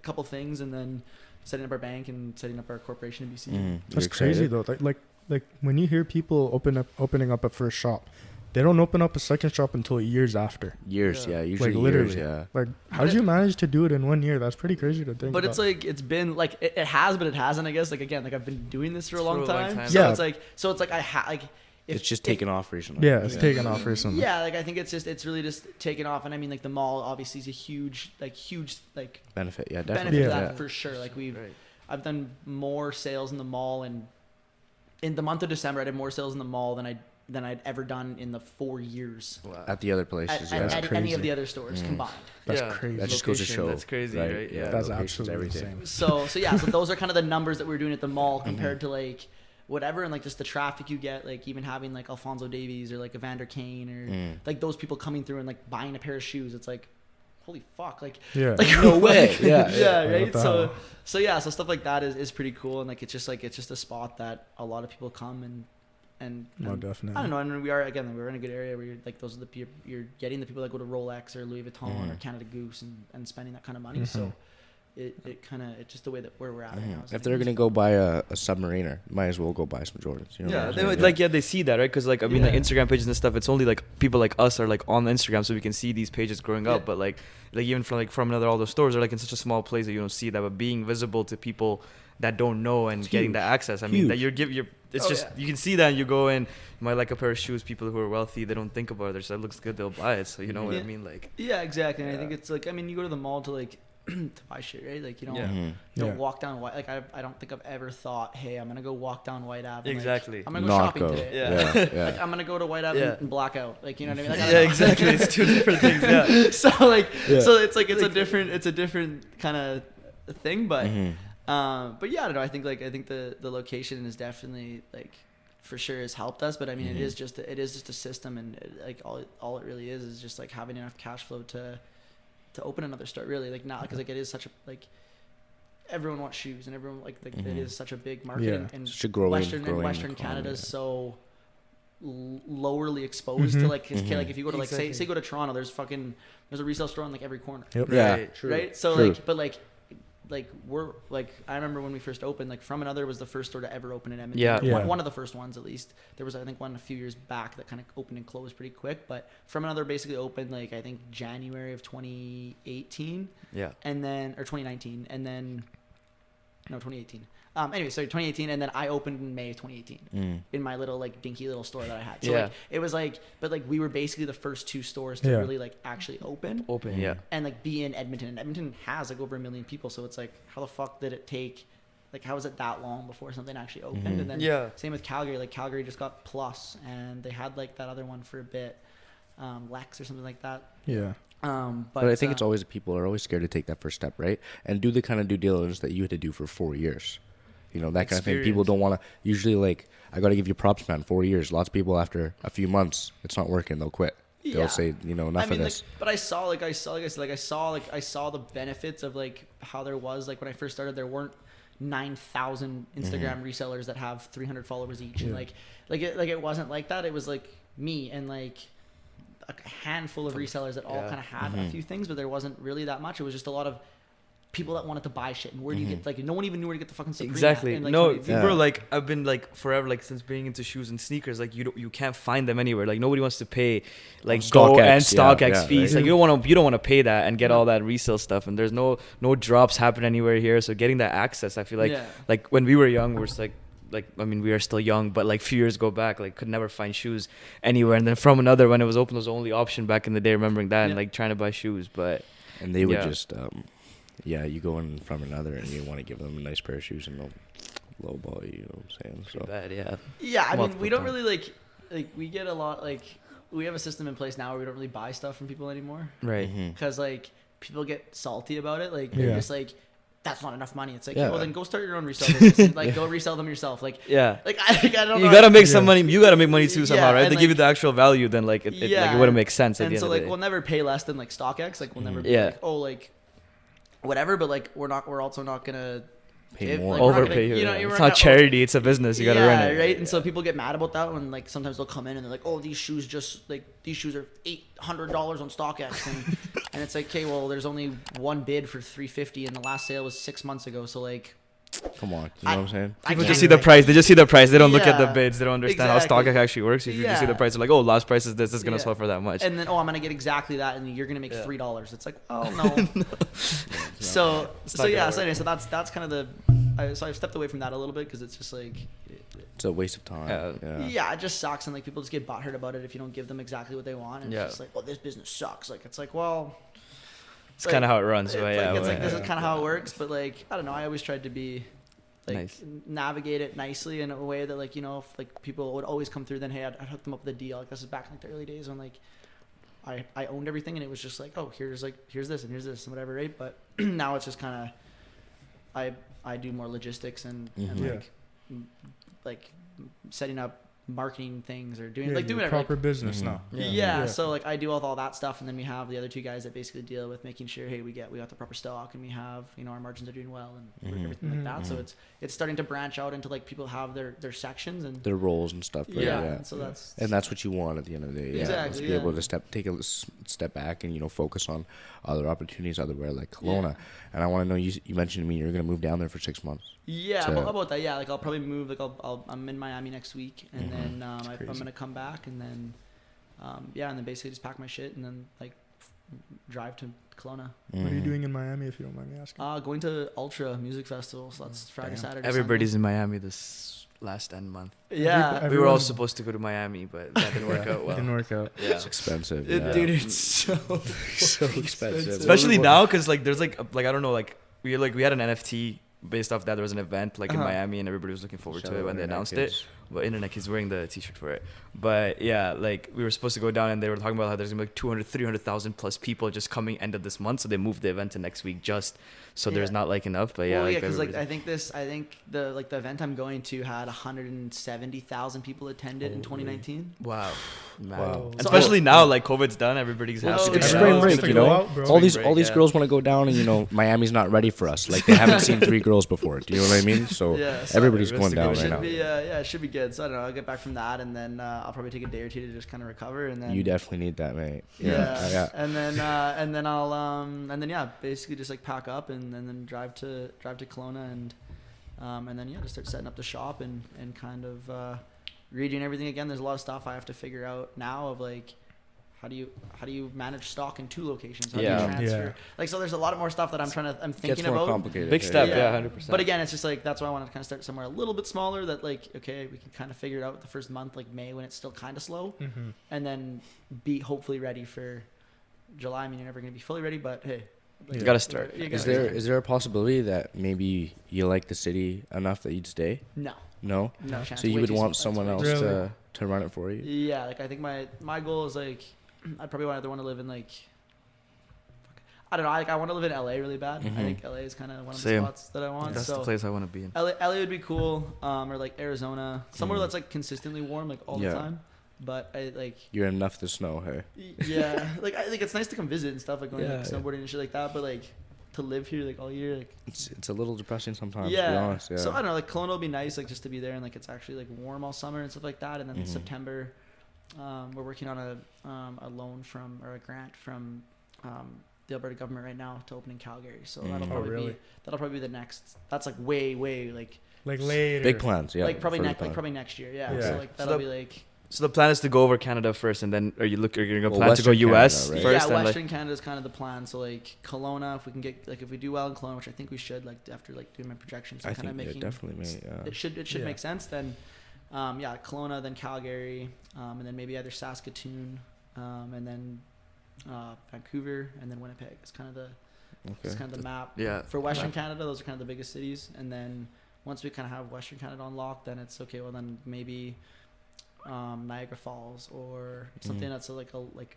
Speaker 3: couple things and then setting up our bank and setting up our corporation in BC.
Speaker 1: That's crazy though. Like when you hear people opening up a first shop, they don't open up a second shop until years after.
Speaker 2: Usually
Speaker 1: like literally. Like how did you manage to do it in 1 year? That's pretty crazy to think.
Speaker 3: But
Speaker 1: about.
Speaker 3: it's like it's been like it has, but it hasn't. I guess like again, like I've been doing this for a long time.
Speaker 1: Yeah.
Speaker 3: So it's like
Speaker 2: it's just taken off recently.
Speaker 1: Yeah, it's taken off recently.
Speaker 3: Yeah, like I think it's really just taken off, and I mean like the mall obviously is a huge
Speaker 2: benefit. Yeah, definitely.
Speaker 3: Benefit of that for sure. Like I've done more sales in the mall, and in the month of December I did more sales in the mall than I'd ever done in the 4 years.
Speaker 2: Wow. At the other places,
Speaker 3: at any of the other stores combined.
Speaker 1: That's crazy.
Speaker 2: That just goes to show.
Speaker 4: That's crazy, right?
Speaker 2: Yeah,
Speaker 1: that's absolutely
Speaker 2: everything.
Speaker 3: So those are kind of the numbers that we're doing at the mall compared to like whatever, and like just the traffic you get, like even having like Alfonso Davies or like Evander Kane or like those people coming through and like buying a pair of shoes. It's like, holy fuck, like
Speaker 2: no way.
Speaker 3: Right. So stuff like that is pretty cool, and like it's just a spot that a lot of people come and
Speaker 1: definitely.
Speaker 3: I don't know, and we're in a good area where you're like those are the people you're getting, the people that go to Rolex or Louis Vuitton or Canada Goose and spending that kind of money. So it's just the way that where we're at right now.
Speaker 2: If they're gonna go buy a submariner, might as well go buy some Jordans. You know
Speaker 4: they see that, right? Because like I mean, like Instagram pages and stuff, it's only like people like us are like on Instagram, so we can see these pages growing up. But like even from another all those stores are like in such a small place that you don't see that, but being visible to people that don't know and getting that access. I mean, that you can see that, and you go in, you might like a pair of shoes. People who are wealthy, they don't think about it. They just, that looks good, they'll buy it. So you know what I mean, like.
Speaker 3: Yeah, exactly. And I think it's like, I mean, you go to the mall to like to buy shit, right? Like you don't walk down White. Like I don't think I've ever thought, hey, I'm gonna go walk down White Ave.
Speaker 4: Exactly.
Speaker 3: Like, I'm gonna go shopping today. Like I'm gonna go to White Ave and black out. Like you know what I mean? Like,
Speaker 4: exactly. It's two different things. Yeah.
Speaker 3: So it's like it's a different kind of thing, but. But yeah, I don't know. I think the location is definitely like for sure has helped us. But I mean, it is just a system, and like all it really is just like having enough cash flow to open another store. Really, like not because like it is such a like everyone wants shoes, and everyone like it is such a big market, and
Speaker 2: such a growing
Speaker 3: Western Canada is so lowerly exposed to like like if you go to like say go to Toronto, there's a resale store on like every corner.
Speaker 1: Yep.
Speaker 2: Yeah, true.
Speaker 3: Right. So
Speaker 2: true.
Speaker 3: like but like I remember when we first opened, like From Another was the first store to ever open in Edmonton.
Speaker 4: Yeah.
Speaker 3: One of the first ones, at least. There was, I think, one a few years back that kind of opened and closed pretty quick, but From Another basically opened like, I think, January of 2018.
Speaker 4: Yeah.
Speaker 3: And then, or 2019, and then, no, 2018. Anyway, sorry, 2018, and then I opened in May of 2018 in my little like dinky little store that I had. So like it was like, but like we were basically the first two stores to really like actually open, and like be in Edmonton. And Edmonton has like over 1 million people, so it's like, how the fuck did it take? Like, how was it that long before something actually opened? And then same with Calgary. Like Calgary just got Plus, and they had like that other one for a bit, Lex or something like that.
Speaker 1: Yeah.
Speaker 2: But I think it's always people are always scared to take that first step, right? And do the kind of due diligence that you had to do for 4 years. You know, that kind of thing. People don't want to, usually like, I got to give you props, man, 4 years. Lots of people after a few months, it's not working, they'll quit. They'll say, you know, enough of this.
Speaker 3: Like, but I saw the benefits of like how there was, like when I first started, there weren't 9,000 Instagram resellers that have 300 followers each. And it wasn't like that. It was like me and like a handful of resellers that all kind of had a few things, but there wasn't really that much. It was just a lot of people that wanted to buy shit, and where do you get, like, no one even knew where to get the fucking Supreme
Speaker 4: exactly
Speaker 3: at, and, like,
Speaker 4: no bro, like I've been like forever, like since being into shoes and sneakers, like you can't find them anywhere. Like nobody wants to pay like StockX fees. Like you don't want to pay that and get all that resale stuff, and there's no drops happen anywhere here. So getting that access, I feel like when we were young, we're just like I mean, we are still young, but like few years go back, like could never find shoes anywhere. And then From Another, when it was open, was the only option back in the day, remembering that, and like trying to buy shoes. But
Speaker 2: and they would just you go in From Another and you want to give them a nice pair of shoes and they'll lowball you, you know what I'm saying? So
Speaker 4: bad,
Speaker 3: I mean, we don't really like we get a lot, like we have a system in place now where we don't really buy stuff from people anymore,
Speaker 4: right?
Speaker 3: Because like people get salty about it, like they're just like, that's not enough money. It's like, well, then go start your own resale business. Like, go resell them yourself. Like, I don't know.
Speaker 4: You gotta make some money. You gotta make money too somehow, right? They give you the actual value, then like it wouldn't make sense. At the end of the day.
Speaker 3: We'll never pay less than like StockX. Like, we'll never be like, whatever. But like, we're also not gonna
Speaker 2: pay more.
Speaker 3: Like,
Speaker 4: overpay you. It's not charity. It's a business. You gotta run it.
Speaker 3: Right. And so people get mad about that when like sometimes they'll come in and they're like, oh, these shoes are $800 on StockX, and it's like, okay, well, there's only one bid for $350, and the last sale was 6 months ago. So like,
Speaker 2: come on, you know what I'm saying?
Speaker 4: People just see the price. They just see the price. They don't look at the bids. They don't understand how StockX actually works. If you just see the price, they're like, oh, last price is this. This is gonna sell for that much.
Speaker 3: And then, I'm gonna get exactly that, and you're gonna make $3. It's like, oh no. So that's kind of so I've stepped away from that a little bit, because it's just like,
Speaker 2: it's a waste of time.
Speaker 3: It just sucks, and like people just get butthurt about it if you don't give them exactly what they want, and it's just like, well, this business sucks. Like, it's like, well,
Speaker 4: it's kind of how it runs.
Speaker 3: This is kind of how it works. But like, I don't know. I always tried to be like navigate it nicely in a way that, like, you know, if like people would always come through, then hey, I'd hook them up with a deal. Like, this is back in like the early days when like I owned everything, and it was just like, oh, here's this and here's this and whatever, right? But now it's just kind of I do more logistics and like setting up marketing things or doing doing whatever,
Speaker 1: proper business now.
Speaker 3: So like I do all that stuff, and then we have the other two guys that basically deal with making sure, hey, we got the proper stock, and we have, you know, our margins are doing well, and everything like that. So it's starting to branch out into like people have their sections and
Speaker 2: their roles and stuff. Right?
Speaker 3: And so that's
Speaker 2: what you want at the end of the day.
Speaker 3: Exactly.
Speaker 2: To be able to take a step back and, you know, focus on other opportunities elsewhere, like Kelowna. And I want to know, you mentioned to me you're going to move down there for 6 months.
Speaker 3: About that. Like I'll probably move. Like I'm in Miami next week, and then I'm gonna come back, and then and then basically just pack my shit and then like drive to Kelowna.
Speaker 1: What are you doing in Miami, if you don't mind me asking?
Speaker 3: Going to Ultra Music Festival. So that's Friday, Saturday.
Speaker 4: Everybody's
Speaker 3: Sunday.
Speaker 4: in Miami this last end month.
Speaker 3: Yeah,
Speaker 4: we were all supposed to go to Miami, but that didn't work out well.
Speaker 1: Didn't work out.
Speaker 2: Yeah. It's expensive.
Speaker 3: Dude, it's so
Speaker 2: expensive.
Speaker 4: Especially now, because like there's like I don't know, like we had an NFT based off that. There was an event like in Miami, and everybody was looking forward to it when they announced it. But Internet Kid's wearing the t-shirt for it. But yeah, like we were supposed to go down, and they were talking about how there's gonna be like 300,000 plus people just coming end of this month. So they moved the event to next week just so there's not like enough. But
Speaker 3: because I think the event I'm going to had 170,000 people attended in 2019.
Speaker 4: Wow.
Speaker 2: Wow.
Speaker 4: Especially now, like COVID's done, everybody's happy.
Speaker 2: It's spring break, you know. All these girls want to go down, and you know, Miami's not ready for us. Like, they haven't seen 3 girls before. Do you know what I mean? So everybody's going down right now.
Speaker 3: It should be good. So I don't know. I'll get back from that, and then I'll probably take a day or two to just kind of recover, and then
Speaker 2: You definitely need that, mate.
Speaker 3: yeah. And then I'll basically just like pack up and then drive to Kelowna and then just start setting up the shop and kind of redoing everything again. There's a lot of stuff I have to figure out now of like how do you manage stock in 2 locations? How do you transfer? Like, so there's a lot more stuff that I'm thinking
Speaker 2: Gets more
Speaker 3: about.
Speaker 2: complicated.
Speaker 4: Big step, 100%.
Speaker 3: But again, it's just like, that's why I wanted to kind of start somewhere a little bit smaller that like, okay, we can kind of figure it out the first month, like May, when it's still kind of slow, and then be hopefully ready for July. I mean, you're never going to be fully ready, but hey.
Speaker 4: You got to start.
Speaker 2: Is there a possibility that maybe you like the city enough that you'd stay?
Speaker 3: No.
Speaker 2: No?
Speaker 3: No chance.
Speaker 2: So you
Speaker 3: Way
Speaker 2: would
Speaker 3: too
Speaker 2: want
Speaker 3: small.
Speaker 2: someone else
Speaker 1: Really?
Speaker 2: to run it for you?
Speaker 3: Yeah, like I think my goal is like, I'd probably either want to live in like, I don't know, I want to live in LA really bad. I think LA is kind of one of the spots that I want.
Speaker 4: That's
Speaker 3: so
Speaker 4: the place I want to be in.
Speaker 3: LA would be cool, or like Arizona, somewhere that's like consistently warm like all the time. But I like,
Speaker 2: You're enough to snow, hey?
Speaker 3: yeah, like I think it's nice to come visit and stuff, like going like snowboarding and shit like that. But like to live here like all year, like
Speaker 2: It's a little depressing sometimes,
Speaker 3: yeah.
Speaker 2: to be honest. Yeah.
Speaker 3: So I don't know, like Kelowna will be nice, like just to be there and like it's actually like warm all summer and stuff like that. And then in September, we're working on a loan or a grant from the Alberta government right now to open in Calgary. So that'll probably be the next. That's like way like
Speaker 1: later.
Speaker 2: Big plans, yeah.
Speaker 3: like probably next year. Yeah. So like that'll be like.
Speaker 4: So the plan is to go over Canada first, and then are you going to plan to
Speaker 2: Western
Speaker 4: go US
Speaker 2: Canada, right?
Speaker 4: first?
Speaker 3: Yeah,
Speaker 4: and
Speaker 3: Western Canada is kind of the plan. So like Kelowna, if we can get if we do well in Kelowna, which I think we should, like after like doing my projections,
Speaker 2: I
Speaker 3: kind of
Speaker 2: think
Speaker 3: making
Speaker 2: definitely, mate. Yeah.
Speaker 3: it should make sense. Then Kelowna, then Calgary, and then maybe either Saskatoon, and then Vancouver, and then Winnipeg. It's kind of the map.
Speaker 4: Yeah.
Speaker 3: For Western Canada, those are kind of the biggest cities, and then once we kind of have Western Canada unlocked, then it's okay. Well, then maybe Niagara Falls or something that's like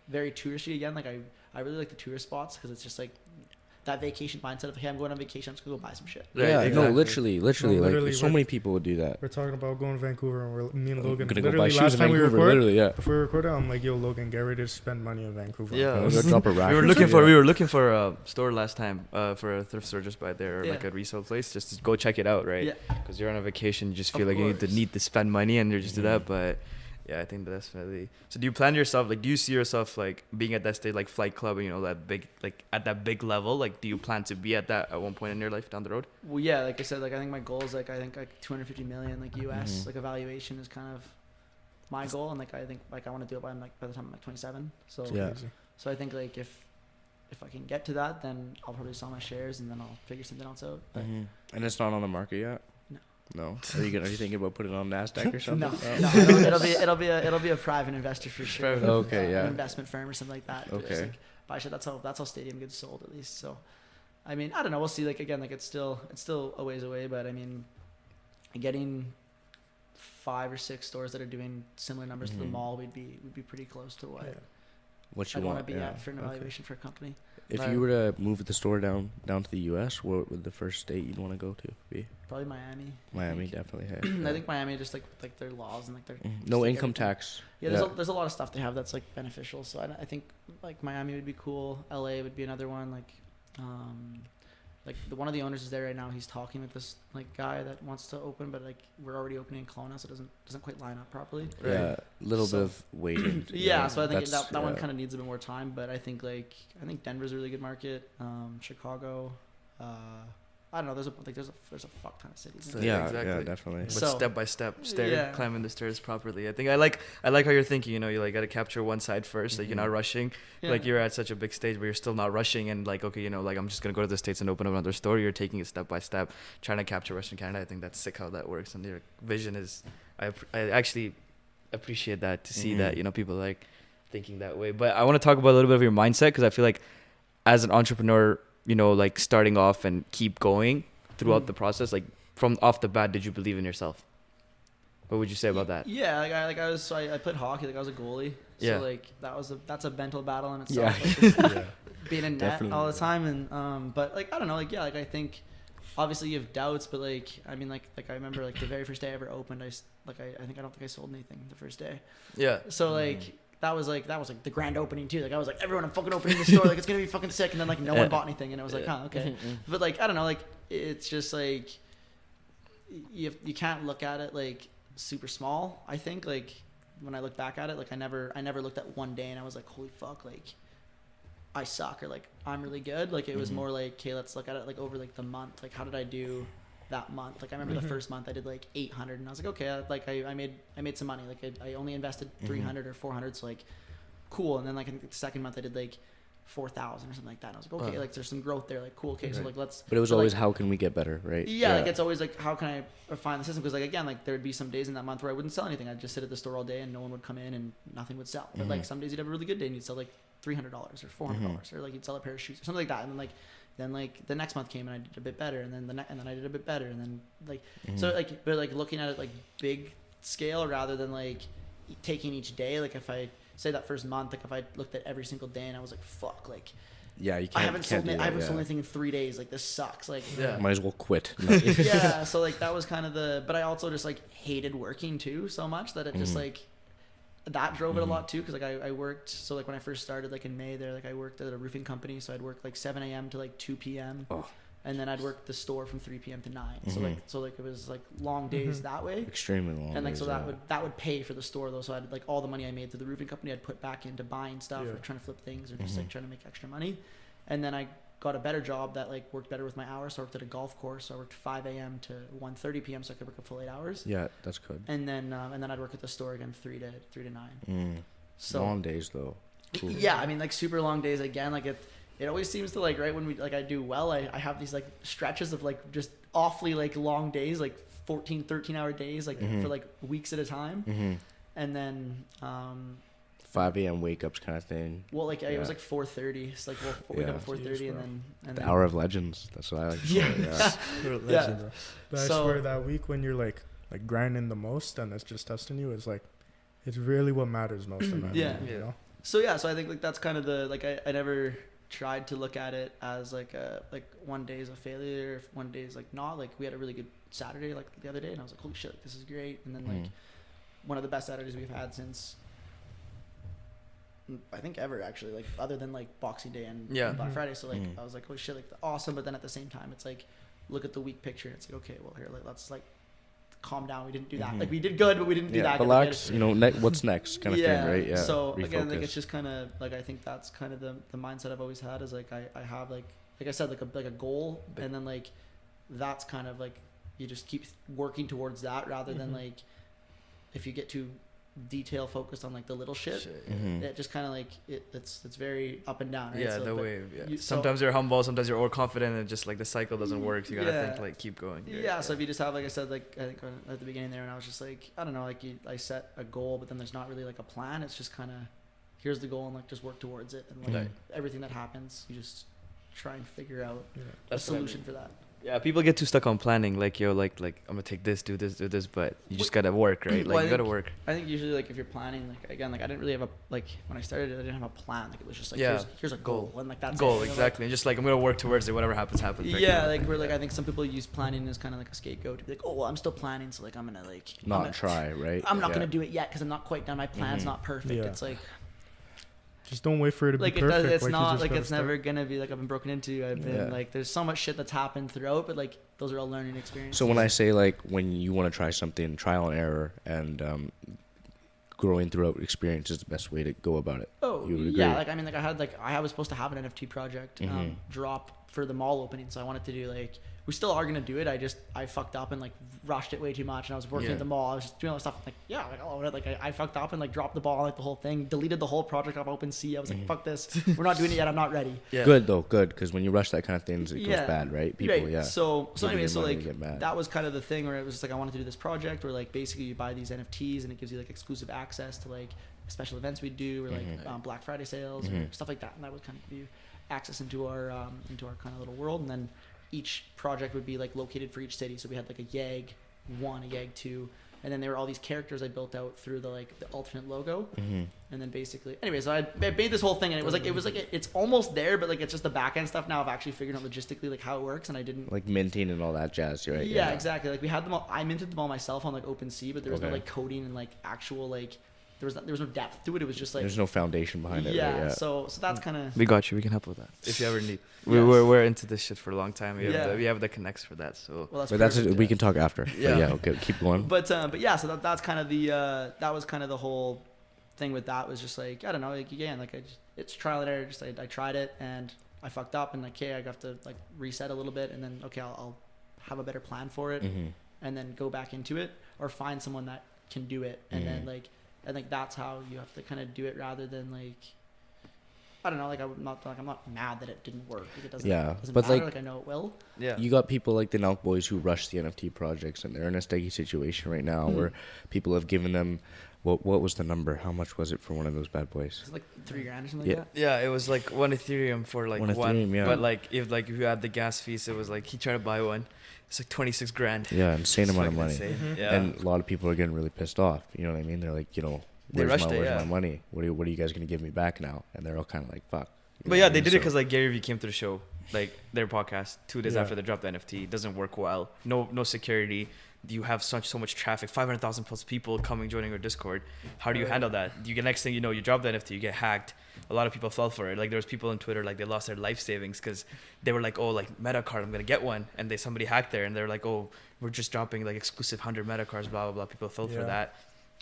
Speaker 3: very touristy again. Like I really like the tourist spots because it's just like that vacation mindset of, hey, I'm going on vacation, I'm just gonna go buy some shit.
Speaker 4: Right,
Speaker 2: Yeah,
Speaker 4: exactly.
Speaker 2: no, literally,
Speaker 1: literally,
Speaker 2: like so many people would do that.
Speaker 1: We're talking about going to Vancouver, and me and Logan.
Speaker 2: Gonna go buy
Speaker 1: Literally,
Speaker 2: shoes
Speaker 1: last
Speaker 2: in
Speaker 1: time we
Speaker 2: Vancouver.
Speaker 1: recorded,
Speaker 2: Literally, yeah.
Speaker 1: before we recorded, I'm like, yo, Logan, get ready to spend money in Vancouver.
Speaker 4: Yeah.
Speaker 2: Go drop a rack.
Speaker 4: We were looking for a store last time, for a thrift store just by there, or
Speaker 3: Yeah.
Speaker 4: like a resale place, just to go check it out, right?
Speaker 3: Yeah.
Speaker 4: Because you're on a vacation, you just feel
Speaker 3: Of
Speaker 4: like
Speaker 3: course.
Speaker 4: you need to spend money, and you just do that. But yeah, I think that's definitely. So do you plan yourself, like, do you see yourself like being at that stage, like Flight Club, you know, that big, like at that big level? Like, do you plan to be at that at one point in your life down the road?
Speaker 3: Well, yeah, like I said, like I think my goal is like 250 million like US like evaluation is kind of my goal, and like I think like I want to do it by the time I'm like 27. So
Speaker 2: Yeah.
Speaker 3: So I think like if I can get to that, then I'll probably sell my shares and then I'll figure something else out. But
Speaker 2: And it's not on the market yet. No. Are you thinking about putting it on NASDAQ or something?
Speaker 3: no, it'll be a private investor for sure.
Speaker 2: Okay, yeah.
Speaker 3: An investment firm or something like that.
Speaker 2: Okay.
Speaker 3: Just, like, buy shit. That's how Stadium gets sold at least. So, I mean, I don't know. We'll see. Like again, like it's still a ways away, but I mean, getting 5 or 6 stores that are doing similar numbers to the mall would be pretty close to
Speaker 2: What you
Speaker 3: I'd want
Speaker 2: want
Speaker 3: to be
Speaker 2: yeah.
Speaker 3: at for an evaluation for a company.
Speaker 2: If you were to move the store down to the U.S., what would the first state you'd want to go to be?
Speaker 3: Probably Miami.
Speaker 2: Miami, definitely. Hey.
Speaker 3: I think Miami just like their laws and like their
Speaker 2: No
Speaker 3: like
Speaker 2: income
Speaker 3: everything.
Speaker 2: tax.
Speaker 3: Yeah, there's a lot of stuff they have that's like beneficial. So I think like Miami would be cool. LA would be another one. Like one of the owners is there right now. He's talking with this like guy that wants to open, but like we're already opening in Kelowna, so it doesn't quite line up properly.
Speaker 2: Yeah, a little bit of waiting.
Speaker 3: Yeah, so I think
Speaker 2: That's-
Speaker 3: that one kind of needs a bit more time. But I think Denver's a really good market. Chicago. I don't know. There's a fuck ton of cities.
Speaker 4: So,
Speaker 2: Yeah,
Speaker 4: exactly.
Speaker 2: yeah, definitely.
Speaker 4: But
Speaker 3: So-
Speaker 4: step by step,
Speaker 3: Yeah.
Speaker 4: climbing the stairs properly. I think I like how you're thinking. You know, you like got to capture one side first. Like you're not rushing.
Speaker 3: Yeah.
Speaker 4: Like you're at such a big stage, but you're still not rushing. And like, okay, you know, like I'm just gonna go to the States and open up another store. You're taking it step by step, trying to capture Western Canada. I think that's sick how that works. And your vision is, I actually appreciate that to see that, you know, people like thinking that way. But I want to talk about a little bit of your mindset, because I feel like as an entrepreneur, you know, like starting off and keep going throughout the process, like from off the bat, did you believe in yourself? What would you say about that?
Speaker 3: Yeah, I played hockey. Like I was a goalie. So
Speaker 4: Yeah.
Speaker 3: like that's a mental battle in itself.
Speaker 2: Yeah.
Speaker 3: Like, just being in net
Speaker 2: Definitely.
Speaker 3: all the time, and but like I don't know, like yeah, like I think obviously you have doubts, but like I mean like I remember like the very first day I ever opened, I don't think I sold anything the first day.
Speaker 4: Yeah.
Speaker 3: So like. That was like the grand opening too. Like I was like, everyone, I'm fucking opening the store. Like it's gonna be fucking sick. And then like no one bought anything, and it was like, huh, okay. But like I don't know, like it's just like you can't look at it like super small. I think like when I look back at it, like I never looked at one day and I was like, holy fuck, like I suck, or like I'm really good. Like it was more like, okay, let's look at it like over like the month. Like how did I do that month? Like I remember the first month I did like 800 and I was like, okay, like I made some money. Like I only invested 300 or 400, so like cool. And then like in the second month I did like 4,000 or something like that. And I was like, okay, like there's some growth there. Like cool, okay, so like let's.
Speaker 2: But it was always how can we get better, right?
Speaker 3: Yeah, like it's always like how can I refine the system? Because like again, like there would be some days in that month where I wouldn't sell anything. I'd just sit at the store all day and no one would come in and nothing would sell. But like some days you'd have a really good day and you'd sell like $300 or $400 or like you'd sell a pair of shoes or something like that. And then like the next month came and I did a bit better, and then and then I did a bit better, and then like so like but like looking at it like big scale rather than like taking each day. Like if I say that first month, like if I looked at every single day and I was like, fuck, like
Speaker 2: yeah, you can't.
Speaker 3: I haven't sold anything in 3 days. Like this sucks. Like
Speaker 2: might as well quit.
Speaker 3: Yeah, so like that was kind of but I also just like hated working too so much that it just like that drove it a lot too, because like I worked, so like when I first started like in May there, like I worked at a roofing company, so I'd work like 7 a.m. to like 2 p.m. And then I'd work the store from 3 p.m. to 9. So like it was like long days that way.
Speaker 2: Extremely long.
Speaker 3: And like
Speaker 2: days,
Speaker 3: so that would pay for the store though. So I'd like all the money I made through the roofing company I'd put back into buying stuff or trying to flip things or just like trying to make extra money. And then I got a better job that like worked better with my hours. So I worked at a golf course. So I worked 5 a.m. to 1:30 p.m. so I could work a full 8 hours.
Speaker 2: Yeah, that's good.
Speaker 3: And then I'd work at the store again 3 to 9. So
Speaker 2: long days though. Cool.
Speaker 3: Yeah, I mean like super long days again. Like it always seems to like right when we like I do well, I have these like stretches of like just awfully like long days, like 14, 13-hour days, like for like weeks at a time. And then
Speaker 2: 5 a.m. wake ups kind of thing.
Speaker 3: Well, like it was like 4:30. So like we'll wake up at 4:30 and then
Speaker 2: the hour of legends. That's what I like.
Speaker 1: Yeah. But I swear that week when you're like grinding the most and it's just testing you, is like it's really what matters most in that moment, you know? So
Speaker 3: I think like that's kind of the like I never tried to look at it as like one day is a failure, if one day is like not. Like we had a really good Saturday like the other day and I was like, holy shit, like, this is great. And then like one of the best Saturdays we've had since I think ever, actually, like other than like Boxing Day and Black Friday. So like I was like, oh shit, like awesome. But then at the same time it's like look at the week picture. It's like, okay, well here, like let's like calm down. We didn't do that. Like we did good, but we didn't do that.
Speaker 2: Relax, you know, what's next kind of thing, right? Yeah.
Speaker 3: So again, like it's just kind of like I think that's kind of the mindset I've always had, is like I have like I said, like a goal, and then like that's kind of like you just keep working towards that rather than like if you get too detail focused on like the little shit, it just kind of like it's very up and down, right?
Speaker 4: Yeah,
Speaker 3: so,
Speaker 4: the wave. Yeah. Sometimes you're humble, sometimes you're overconfident, and just like the cycle doesn't work. You gotta think like keep going.
Speaker 3: Yeah. So if you just have, like I said, like I think at the beginning there, and I was just like, I don't know, like I set a goal, but then there's not really like a plan. It's just kind of here's the goal and like just work towards it, and like everything that happens, you just try and figure out a solution for that.
Speaker 4: Yeah, people get too stuck on planning, like like I'm gonna take this, do this, but you just gotta work, right? Like you gotta work.
Speaker 3: I think usually like if you're planning, like again, like I didn't really have a like when I started, I didn't have a plan. Like it was just like here's a goal, and like that's
Speaker 4: goal
Speaker 3: it,
Speaker 4: exactly. And just like I'm gonna work towards it, whatever happens.
Speaker 3: Yeah, like we're like I think some people use planning as kind of like a scapegoat to be like, oh, well, I'm still planning, so like I'm gonna like
Speaker 2: try, right?
Speaker 3: I'm not gonna do it yet because I'm not quite done. My plan's not perfect. It's like.
Speaker 1: Just don't wait for it to be perfect.
Speaker 3: Like it's not like it's never gonna be like I've been broken into. I've been like there's so much shit that's happened throughout, but like those are all learning experiences.
Speaker 2: So when I say like when you want to try something, trial and error and growing throughout experience is the best way to go about it.
Speaker 3: Oh, you would agree? Yeah. Like I mean, like I was supposed to have an NFT project drop for the mall opening, so I wanted to do like. We still are gonna do it. I fucked up and like rushed it way too much, and I was working at the mall. I was just doing all this stuff. I fucked up and like dropped the ball, like the whole thing. Deleted the whole project off OpenSea. I was like, fuck this. We're not doing it yet. I'm not ready.
Speaker 2: Yeah. Good though, good, because when you rush that kind of things, it goes bad, right? People,
Speaker 3: So anyway, so like that was kind of the thing where it was just like I wanted to do this project where like basically you buy these NFTs and it gives you like exclusive access to like special events we do or like Black Friday sales or stuff like that, and that would kind of give you access into our kind of little world, and then. Each project would be like located for each city. So we had like a YAG 1, a YAG 2, and then there were all these characters I built out through the like the alternate logo. And then basically, anyway, so I made this whole thing, and it was like it's almost there, but like it's just the back end stuff now. I've actually figured out logistically like how it works, and I didn't
Speaker 2: like minting and all that jazz, right?
Speaker 3: Yeah, exactly. Like we had them all. I minted them all myself on like OpenSea, but there was no like coding and like actual like there was no depth to it. It was just like
Speaker 2: there's no foundation behind it.
Speaker 3: Yeah.
Speaker 2: Right?
Speaker 3: So that's kind of.
Speaker 4: We got you. We can help with that if you ever need.
Speaker 3: Yes.
Speaker 4: We're into this shit for a long time. We have the connects for that. So.
Speaker 3: Well,
Speaker 2: we can talk after.
Speaker 4: Yeah.
Speaker 2: Yeah. Okay. Keep going.
Speaker 3: But yeah. So that's kind of that was kind of the whole thing with that was just like I don't know. Like again, like it's trial and error. Just I tried it and I fucked up and like okay, I have to like reset a little bit and then okay, I'll have a better plan for it and then go back into it or find someone that can do it and then like I think that's how you have to kind of do it rather than like I don't know like I'm not mad that it didn't work. Like, it doesn't
Speaker 2: but
Speaker 3: matter. Like I know it will.
Speaker 4: Yeah.
Speaker 2: You got people like the Nelk boys who rush the NFT projects and they're in a sticky situation right now where people have given them what was the number? How much was it for one of those bad boys?
Speaker 3: It's like $3,000 or something like that.
Speaker 4: Yeah, it was like 1 Ethereum for like one.
Speaker 2: Yeah.
Speaker 4: But like if you had the gas fees, it was like he tried to buy one. It's like 26 grand.
Speaker 2: Yeah, insane amount of money.
Speaker 4: Yeah.
Speaker 2: And a lot of people are getting really pissed off. You know what I mean? They're like, where's my money? What are you guys gonna give me back now? And they're all kind of like, fuck.
Speaker 4: But yeah, they did it because like Gary Vee came to the show, like their podcast 2 days after they dropped the NFT. It doesn't work well. No security. You have so much traffic, 500,000 plus people coming joining your Discord. How do you handle that? You get next thing you know, you drop the NFT, you get hacked. A lot of people fell for it. Like there was people on Twitter like they lost their life savings because they were like, oh, like meta card, I'm gonna get one, and somebody hacked there, and they're like, oh, we're just dropping like exclusive 100 meta cards, blah blah blah. People fell for that,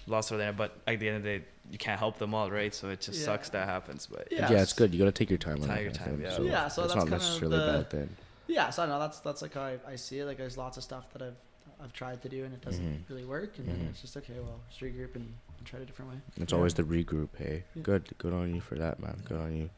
Speaker 4: lost their there, but at the end of the day, you can't help them all, right? So it just sucks that happens. But
Speaker 2: yeah, it's good. You gotta take your time on it.
Speaker 3: So
Speaker 2: it's
Speaker 3: that's
Speaker 2: not necessarily a bad thing.
Speaker 3: Yeah, so I know that's like how I see it. Like there's lots of stuff that I've tried to do and it doesn't really work, and then it's just okay. Well, just regroup and try it a different way.
Speaker 2: It's always the regroup. Hey, good on you for that, man. Good on you.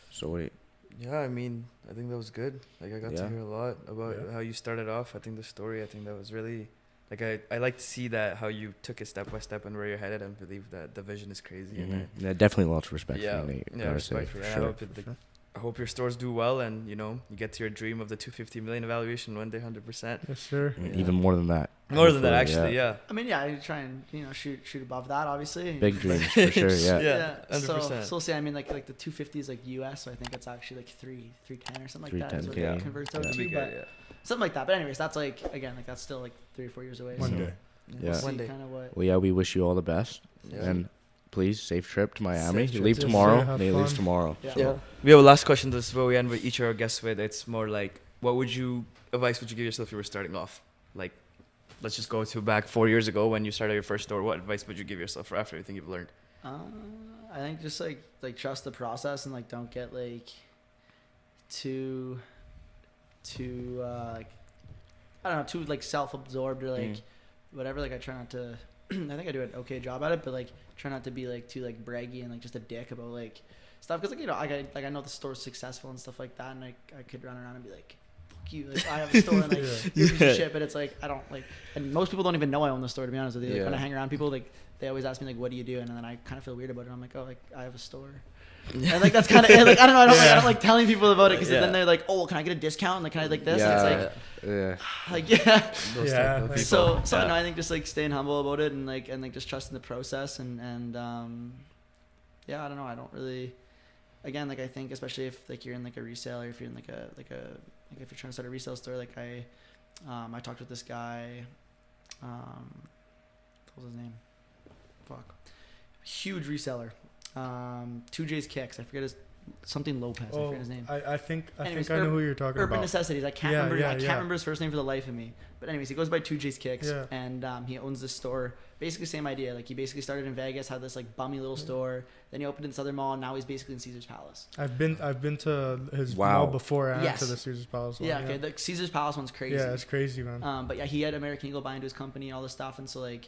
Speaker 2: So wait.
Speaker 4: Yeah, I mean, I think that was good. Like I got to hear a lot about how you started off. I think the story. I think that was really. Like I like to see that how you took it step by step and where you're headed and believe that the vision is crazy. And
Speaker 2: definitely lots of respect for you, Nate.
Speaker 4: Respect for that. I hope your stores do well and you get to your dream of the 250 million evaluation one day, 100%.
Speaker 1: Yes, sir.
Speaker 2: Even more than that.
Speaker 4: More than that, actually. Yeah.
Speaker 3: I mean, I try and shoot above that, obviously.
Speaker 2: Big dreams for sure.
Speaker 4: Yeah.
Speaker 3: 100%. So we'll see. I mean, like the 250 is like US, so I think it's actually like 310 or something like that. Is what it converts out to, but something like that. But anyways, that's like again, like that's still like 3 or 4 years away.
Speaker 1: One day.
Speaker 3: We'll see kind of what.
Speaker 2: Well, we wish you all the best and. Please, safe trip to Miami. You leave
Speaker 1: Yes,
Speaker 2: tomorrow. They leave tomorrow.
Speaker 3: Yeah.
Speaker 4: We have a last question. This is what we end with each of our guests with. It's more like, what advice would you give yourself if you were starting off? Like, let's just go back 4 years ago when you started your first store. What advice would you give yourself for after everything you've learned?
Speaker 3: I think just like trust the process and like don't get like too like I don't know, too like self-absorbed or like whatever. Like I try not to. I think I do an okay job at it, but like try not to be like too like braggy and like just a dick about like stuff because like I know the store's successful and stuff like that, and I could run around and be like, fuck you, like I have a store and like you're a piece of shit, but it's like I don't like, and most people don't even know I own the store, to be honest with you. Like, when I hang around people, like they always ask me like, what do you do, and then I kind of feel weird about it. I'm like, oh, like I have a store. And like that's kind of like I don't know. I don't like telling people about it because then they're like, "Oh, can I get a discount?" And like, can I like this? And it's like, So no, I think just like staying humble about it and like just trusting the process and I don't know. I don't really. Again, like I think especially if like you're in like a resale or if you're in like if you're trying to start a resale store, like I talked with this guy. What was his name? Fuck. Huge reseller. 2J's Kicks. I forget his something Lopez. I forget his name.
Speaker 1: I think I know who you're talking about.
Speaker 3: Urban Necessities. I can't remember his first name for the life of me. But anyways, he goes by 2J's Kicks, and he owns this store. Basically, same idea. Like he basically started in Vegas, had this like bummy little store. Then he opened in Southern Mall, and now he's basically in Caesar's Palace.
Speaker 1: I've been to his mall before and to the Caesar's Palace one.
Speaker 3: Yeah, okay. The Caesar's Palace one's crazy.
Speaker 1: Yeah, it's crazy, man.
Speaker 3: But yeah, he had American Eagle buy into his company and all this stuff, and so like.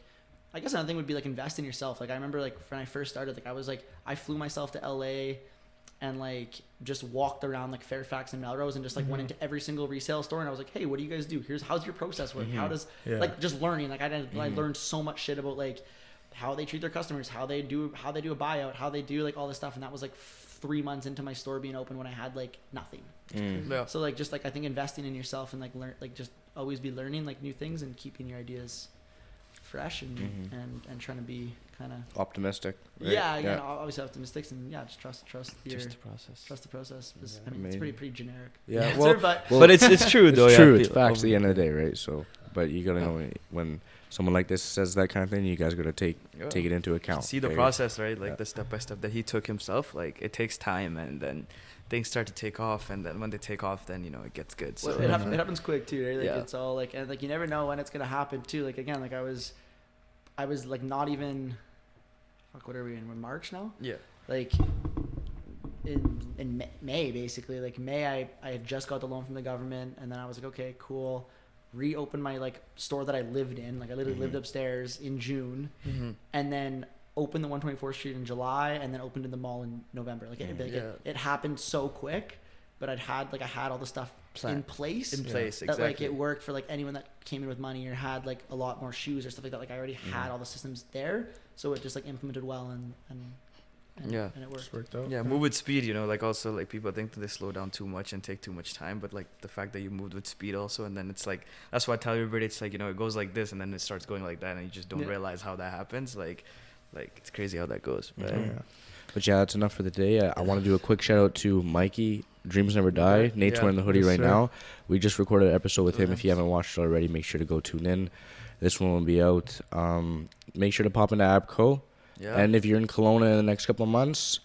Speaker 3: I guess another thing would be like invest in yourself. Like I remember like when I first started, like I flew myself to LA and like just walked around like Fairfax and Melrose and just like went into every single resale store and I was like, hey, what do you guys do? How's your process work? How does like just learning? Like I learned so much shit about like how they treat their customers, how they do a buyout, how they do like all this stuff, and that was like 3 months into my store being open when I had like nothing. So like just like I think investing in yourself and like learn like just always be learning like new things and keeping your ideas fresh and trying to be kind of
Speaker 2: optimistic. Right?
Speaker 3: Yeah, obviously optimistic and just trust the process. Trust the process. I mean, it's pretty generic.
Speaker 2: Yeah,
Speaker 3: answer,
Speaker 4: but it's true though.
Speaker 2: It's true. It's facts at the end of the day, right? So but you gotta know when someone like this says that kind of thing, you guys gotta take it into account.
Speaker 4: See the process, right? Like the step by step that he took himself. Like it takes time, and then things start to take off, and then when they take off, then it gets good. So
Speaker 3: well, it happens quick too, right? Like it's all like, and like you never know when it's gonna happen too. Like again, like I was like not even, what are we in? We're March now.
Speaker 4: Yeah.
Speaker 3: Like in May basically, like May I had just got the loan from the government, and then I was like, okay, cool. Reopened my like store that I lived in. Like I literally lived upstairs in June, and then opened the 124th Street in July, and then opened in the mall in November. Like it happened so quick, but I had all the stuff in place.
Speaker 4: Exactly.
Speaker 3: That like it worked for like anyone that came in with money or had like a lot more shoes or stuff like that. Like I already had all the systems there, so it just like implemented well and it worked out.
Speaker 4: Yeah, move with speed. Like also like people think that they slow down too much and take too much time, but like the fact that you moved with speed also, and then it's like that's why I tell everybody it's like it goes like this and then it starts going like that, and you just don't realize how that happens. Like it's crazy how that goes.
Speaker 2: But yeah, that's enough for the day. I want to do a quick shout out to Mikey. Dreams Never Die. Nate's wearing the hoodie right now. We just recorded an episode with him. If you haven't watched it already, make sure to go tune in. This one will be out. Make sure to pop into abco. Yeah. And if you're in Kelowna in the next couple of months,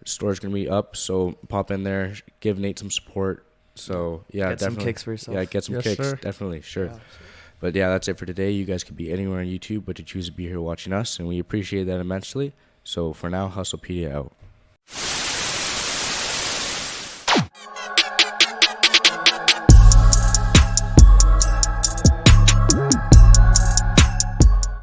Speaker 2: the store's going to be up. So pop in there, give Nate some support. So yeah,
Speaker 4: get
Speaker 2: definitely.
Speaker 4: Some kicks for yourself.
Speaker 2: Yeah, get some kicks.
Speaker 1: Sir.
Speaker 2: Definitely, sure. Yeah, but yeah, that's it for today. You guys could be anywhere on YouTube, but to choose to be here watching us, and we appreciate that immensely. So for now, HustlePedia out.